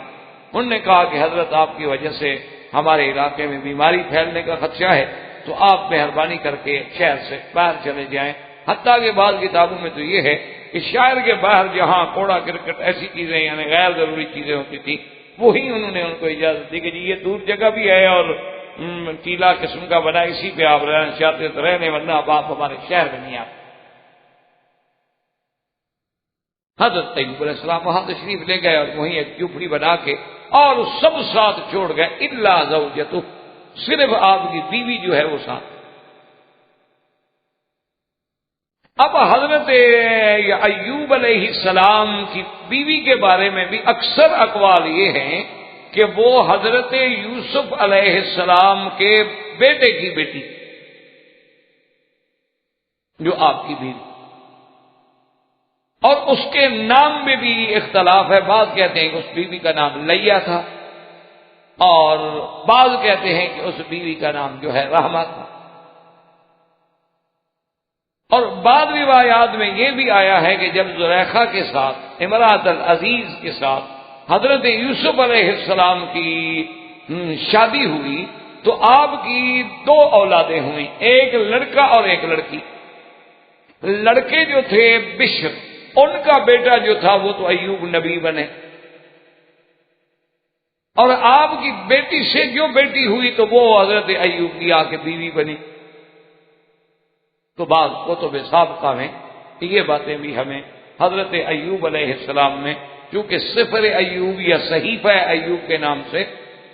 انہوں نے کہا کہ حضرت آپ کی وجہ سے ہمارے علاقے میں بیماری پھیلنے کا خدشہ ہے، تو آپ مہربانی کر کے شہر سے باہر چلے جائیں۔ حتیٰ کہ بعض کتابوں میں تو یہ ہے کہ شہر کے باہر جہاں کوڑا کرکٹ ایسی چیزیں یعنی غیر ضروری چیزیں ہوتی تھیں، وہی انہوں نے ان کو اجازت دی کہ جی یہ دور جگہ بھی ہے اور ٹیلا قسم کا بنا، اسی پہ آپ رہنا چاہتے تو رہنے، ورنہ اب آپ ہمارے شہر میں نہیں آتے۔ حضرت ایوب علیہ السلام وہاں تشریف لے گئے اور وہیں ایک جھوپڑی بنا کے اور سب ساتھ چھوڑ گئے، الا زوجتہ، صرف آپ کی بیوی جو ہے وہ ساتھ۔ اب حضرت ایوب علیہ السلام کی بیوی کے بارے میں بھی اکثر اقوال یہ ہیں کہ وہ حضرت یوسف علیہ السلام کے بیٹے کی بیٹی جو آپ کی بیوی، اور اس کے نام میں بھی اختلاف ہے، بعض کہتے ہیں کہ اس بیوی کا نام لیا تھا، اور بعض کہتے ہیں کہ اس بیوی کا نام جو ہے رحمہ تھا، اور بعض روایات میں یہ بھی آیا ہے کہ جب زلیخا کے ساتھ، امرأۃ العزیز کے ساتھ حضرت یوسف علیہ السلام کی شادی ہوئی تو آپ کی دو اولادیں ہوئیں، ایک لڑکا اور ایک لڑکی۔ لڑکے جو تھے بشر، ان کا بیٹا جو تھا وہ تو ایوب نبی بنے، اور آپ کی بیٹی سے جو بیٹی ہوئی تو وہ حضرت ایوب کی آ کے بیوی بنی۔ تو بعض کتب سابقہ میں یہ باتیں بھی ہمیں حضرت ایوب علیہ السلام میں، چونکہ سفر ایوب یا صحیفہ ایوب کے نام سے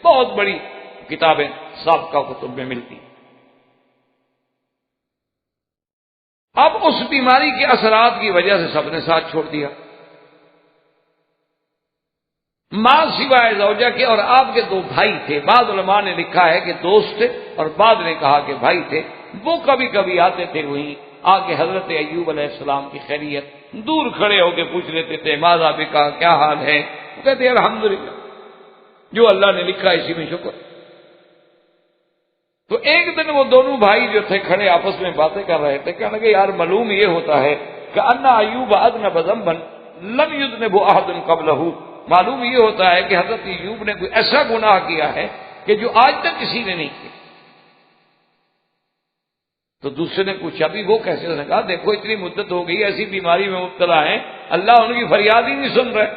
بہت بڑی کتابیں سابقہ کتب میں ملتی۔ اب اس بیماری کے اثرات کی وجہ سے سب نے ساتھ چھوڑ دیا، ماں سوائے زوجہ کے، اور آپ کے دو بھائی تھے، بعض علماء نے لکھا ہے کہ دوست تھے اور بعض نے کہا کہ بھائی تھے، وہ کبھی کبھی آتے تھے وہیں آ کے حضرت ایوب علیہ السلام کی خیریت دور کھڑے ہو کے پوچھ لیتے تھے، ماذا بکا، کیا حال ہے؟ وہ کہتے ہیں الحمدللہ، جو اللہ نے لکھا اسی میں شکر۔ تو ایک دن وہ دونوں بھائی جو تھے کھڑے آپس میں باتیں کر رہے تھے، کہنے لگے یار معلوم یہ ہوتا ہے کہ ان ایوب اذنب ذنبا لم یذنب احد قبلہ، معلوم یہ ہوتا ہے کہ حضرت ایوب نے کوئی ایسا گناہ کیا ہے کہ جو آج تک کسی نے نہیں کیا۔ تو دوسرے نے پوچھا بھی وہ کیسے؟ اس نے کہا دیکھو اتنی مدت ہو گئی ایسی بیماری میں مبتلا ہیں، اللہ ان کی فریاد ہی نہیں سن رہے،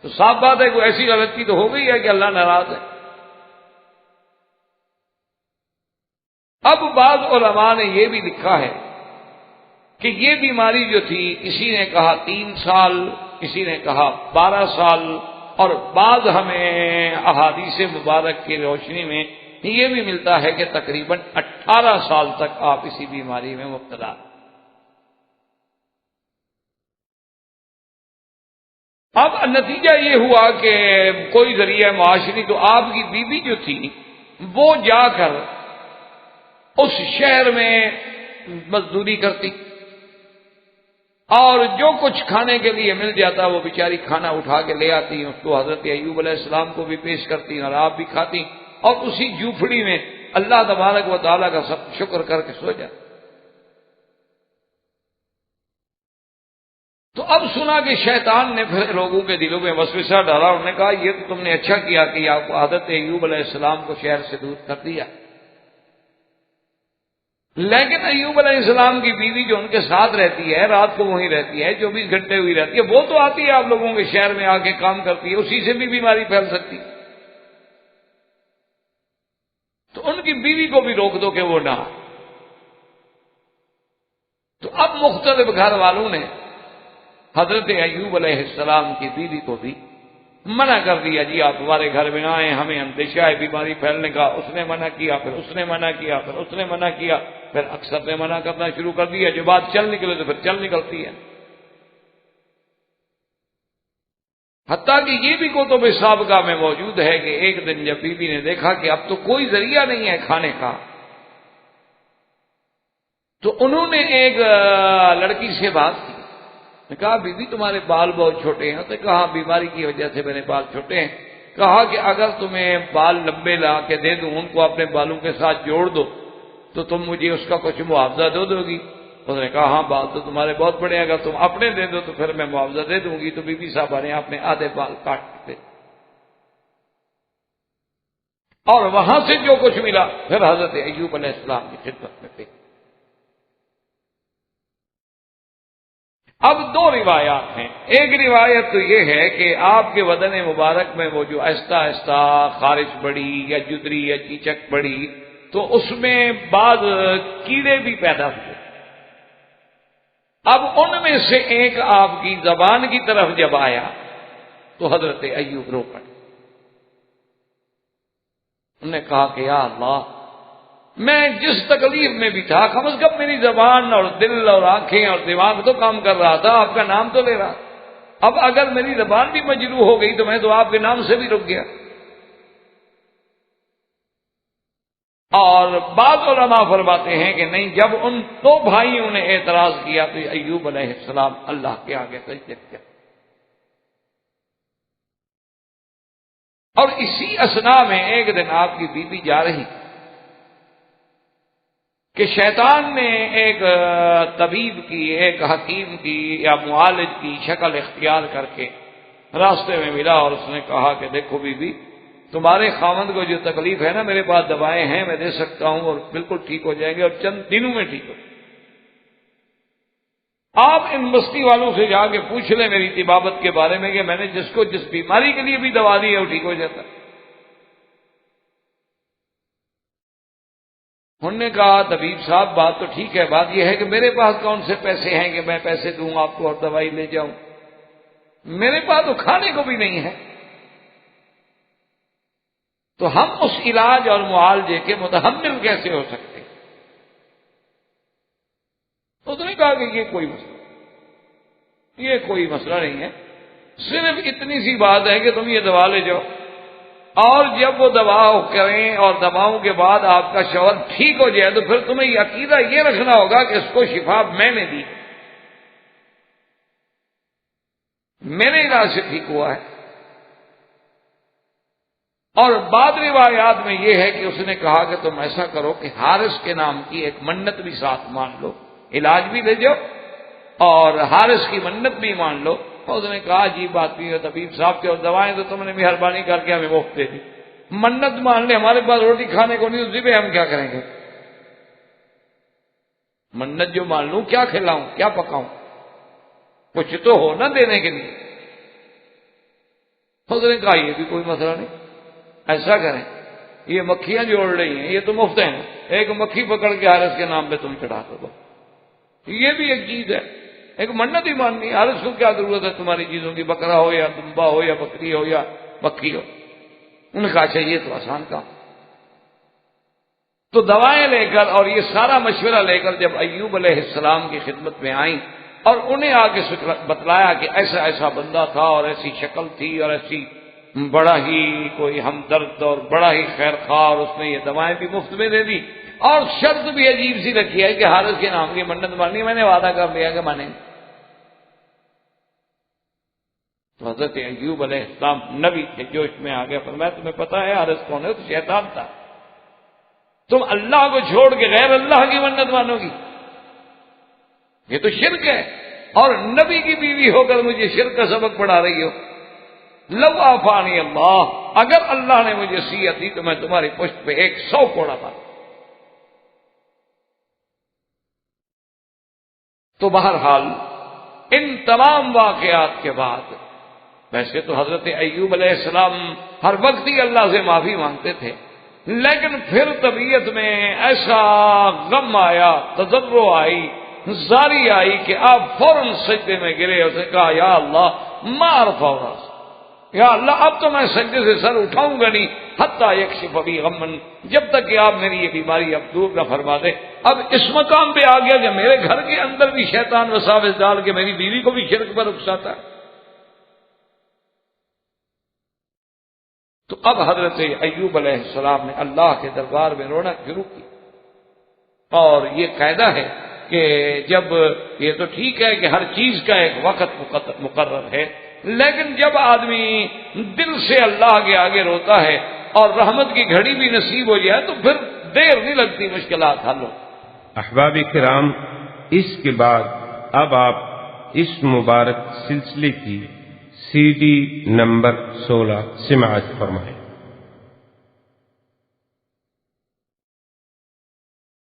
تو صاف بات ہے کوئی ایسی غلطی تو ہو گئی ہے کہ اللہ ناراض ہے۔ اب بعض علماء نے یہ بھی لکھا ہے کہ یہ بیماری جو تھی، کسی نے کہا 3 سال، کسی نے کہا 12 سال، اور بعض ہمیں احادیث مبارک کی روشنی میں یہ بھی ملتا ہے کہ تقریباً 18 سال تک آپ اسی بیماری میں مبتلا۔ اب نتیجہ یہ ہوا کہ کوئی ذریعہ معاشری، تو آپ کی بیوی جو تھی وہ جا کر اس شہر میں مزدوری کرتی، اور جو کچھ کھانے کے لیے مل جاتا وہ بیچاری کھانا اٹھا کے لے آتی، اس کو حضرت ایوب علیہ السلام کو بھی پیش کرتی اور آپ بھی کھاتی، اور اسی جھوپڑی میں اللہ تبارک و تعالیٰ کا سب شکر کر کے سو جاتی۔ تو اب سنا کہ شیطان نے پھر لوگوں کے دلوں میں وسوسہ ڈالا، انہوں نے کہا یہ تو تم نے اچھا کیا کہ آپ کو حضرت ایوب علیہ السلام کو شہر سے دور کر دیا، لیکن ایوب علیہ السلام کی بیوی جو ان کے ساتھ رہتی ہے، رات کو وہیں رہتی ہے، 24 گھنٹے ہوئی رہتی ہے، وہ تو آتی ہے آپ لوگوں کے شہر میں آ کے کام کرتی ہے، اسی سے بھی بیماری پھیل سکتی، تو ان کی بیوی کو بھی روک دو کہ وہ نہ۔ تو اب مختلف گھر والوں نے حضرت ایوب علیہ السلام کی بیوی کو بھی منع کر دیا، جی آپ ہمارے گھر میں آئیں، ہمیں اندیشہ ہے بیماری پھیلنے کا۔ اس نے منع کیا، پھر اس نے منع کیا، پھر اس نے منع کیا، پھر اکثر نے منع کرنا شروع کر دیا، جو بات چل نکلے تو پھر چل نکلتی ہے۔ حتیٰ کہ یہ بھی کتب سابقہ میں موجود ہے کہ ایک دن جب بیوی نے دیکھا کہ اب تو کوئی ذریعہ نہیں ہے کھانے کا، تو انہوں نے ایک لڑکی سے بات کی، نے کہا بیوی تمہارے بال بہت چھوٹے ہیں، تو کہا بیماری کی وجہ سے میرے بال چھوٹے ہیں، کہا کہ اگر تمہیں بال لمبے لا کے دے دوں، ان کو اپنے بالوں کے ساتھ جوڑ دو تو تم مجھے اس کا کچھ معاوضہ دے دو گی؟ اس نے کہا ہاں بال تو تمہارے بہت بڑے ہیں، اگر تم اپنے دے دو تو پھر میں معاوضہ دے دوں گی۔ تو بی بی صاحبہ نے اپنے آدھے بال کاٹ دیتے، اور وہاں سے جو کچھ ملا پھر حضرت ایوب علیہ السلام کی خدمت میں پیش۔ اب 2 روایات ہیں، ایک روایت تو یہ ہے کہ آپ کے بدن مبارک میں وہ جو آہستہ آہستہ خارش بڑھی یا جدری یا چیچک بڑھی، تو اس میں بعض کیڑے بھی پیدا ہوئے۔ اب ان میں سے ایک آپ کی زبان کی طرف جب آیا تو حضرت ایوب رو پڑے، انہوں نے کہا کہ یا اللہ، میں جس تکلیف میں بھی تھا کم از کم میری زبان اور دل اور آنکھیں اور دماغ تو کام کر رہا تھا، آپ کا نام تو لے رہا، اب اگر میری زبان بھی مجروح ہو گئی تو میں تو آپ کے نام سے بھی رک گیا۔ اور بعض علماء فرماتے ہیں کہ نہیں، جب ان 2 بھائیوں نے اعتراض کیا تو ایوب علیہ السلام اللہ کے آگے سجدے کیا، اور اسی اثناء میں ایک دن آپ کی بیوی جا رہی کہ شیطان نے ایک طبیب کی، ایک حکیم کی یا معالج کی شکل اختیار کر کے راستے میں ملا، اور اس نے کہا کہ دیکھو بی بی، تمہارے خاوند کو جو تکلیف ہے نا، میرے پاس دوائیں ہیں، میں دے سکتا ہوں اور بالکل ٹھیک ہو جائیں گے، اور چند دنوں میں ٹھیک ہو۔ آپ ان بستی والوں سے جا کے پوچھ لیں میری طبابت کے بارے میں کہ میں نے جس کو جس بیماری کے لیے بھی دوا دی ہے وہ ٹھیک ہو جاتا ہے۔ انہوں نے کہا طبیب صاحب بات تو ٹھیک ہے، بات یہ ہے کہ میرے پاس کون سے پیسے ہیں کہ میں پیسے دوں آپ کو اور دوائی لے جاؤں، میرے پاس تو کھانے کو بھی نہیں ہے، تو ہم اس علاج اور معالجے کے متحمل کیسے ہو سکتے؟ اس نے کہا کہ یہ کوئی مسئلہ نہیں ہے، صرف اتنی سی بات ہے کہ تم یہ دوا لے جاؤ، اور جب وہ دوا کریں اور دواؤں کے بعد آپ کا شوہر ٹھیک ہو جائے تو پھر تمہیں یہ عقیدہ یہ رکھنا ہوگا کہ اس کو شفا میں نے دی، میرے علاج سے ٹھیک ہوا ہے۔ اور بعض روایات میں یہ ہے کہ اس نے کہا کہ تم ایسا کرو کہ حارث کے نام کی ایک منت بھی ساتھ مان لو، علاج بھی لے جاؤ اور حارث کی منت بھی مان لو۔ اور اس نے کہا عجیب بات بھی ہے طبیب صاحب کے، اور دوائیں تو تم نے مہربانی کر کے ہمیں مفت دے دی، منت مان لے، ہمارے پاس روٹی کھانے کو نہیں، اسی پہ ہم کیا کریں گے؟ منت جو مان لوں، کیا کھلاؤں، کیا پکاؤں، کچھ تو ہو نا دینے کے لیے۔ اس نے کہا یہ بھی کوئی مسئلہ نہیں، ایسا کریں یہ مکھیاں جو اڑ رہی ہیں یہ تو مفت ہیں، ایک مکھی پکڑ کے حارث کے نام پہ تم چڑھا دو، یہ بھی ایک چیز ہے، ایک منت ہی ماننی ہے۔ حارث کو کیا ضرورت ہے تمہاری چیزوں کی، بکرا ہو یا دمبا ہو یا بکری ہو یا مکھی ہو؟ ان کا اچھا یہ تو آسان کام۔ تو دوائیں لے کر اور یہ سارا مشورہ لے کر جب ایوب علیہ السلام کی خدمت میں آئیں اور انہیں آگے بتلایا کہ ایسا ایسا بندہ تھا اور ایسی شکل تھی اور ایسی بڑا ہی کوئی ہمدرد اور بڑا ہی خیر خواہ، اور اس نے یہ دوائیں بھی مفت میں دے دی اور شرط بھی عجیب سی رکھی ہے کہ حارث کے نام کی منت ماننی، میں نے وعدہ کر لیا کہ مانیں گے۔ تو حضرت ایوب علیہ السلام نبی کے جوش میں آ گیا، فرمایا تمہیں پتا ہے حارث کون ہے؟ تو شیطان تھا، تم اللہ کو چھوڑ کے غیر اللہ کی منت مانو گی، یہ تو شرک ہے، اور نبی کی بیوی ہو کر مجھے شرک کا سبق پڑھا رہی ہو۔ لو آفانی اللہ، اگر اللہ نے مجھے صحت دی تو میں تمہاری پشت پہ 100 کوڑا ماروں۔ تو بہرحال ان تمام واقعات کے بعد ویسے تو حضرت ایوب علیہ السلام ہر وقت ہی اللہ سے معافی مانگتے تھے، لیکن پھر طبیعت میں ایسا غم آیا، تضرع آئی، زاری آئی کہ آپ فوراً سجدے میں گرے، اسے کہا یا اللہ ما ارفع رأسی، یا اللہ اب تو میں سجدے سے سر اٹھاؤں گا نہیں حتی یکشف بی غمن، جب تک کہ آپ میری یہ بیماری اب دور نہ فرما دے۔ اب اس مقام پہ آ گیا کہ میرے گھر کے اندر بھی شیطان وساوس ڈال کے میری بیوی کو بھی شرک پر اکساتا ہے۔ تو اب حضرت ایوب علیہ السلام نے اللہ کے دربار میں رونا شروع کی، اور یہ قاعدہ ہے کہ جب یہ تو ٹھیک ہے کہ ہر چیز کا ایک وقت مقرر ہے، لیکن جب آدمی دل سے اللہ کے آگے روتا ہے اور رحمت کی گھڑی بھی نصیب ہو جائے تو پھر دیر نہیں لگتی مشکلات حل ہو۔ احباب کرام، اس کے بعد اب آپ اس مبارک سلسلے کی CD نمبر 16 سماعت فرمائیں۔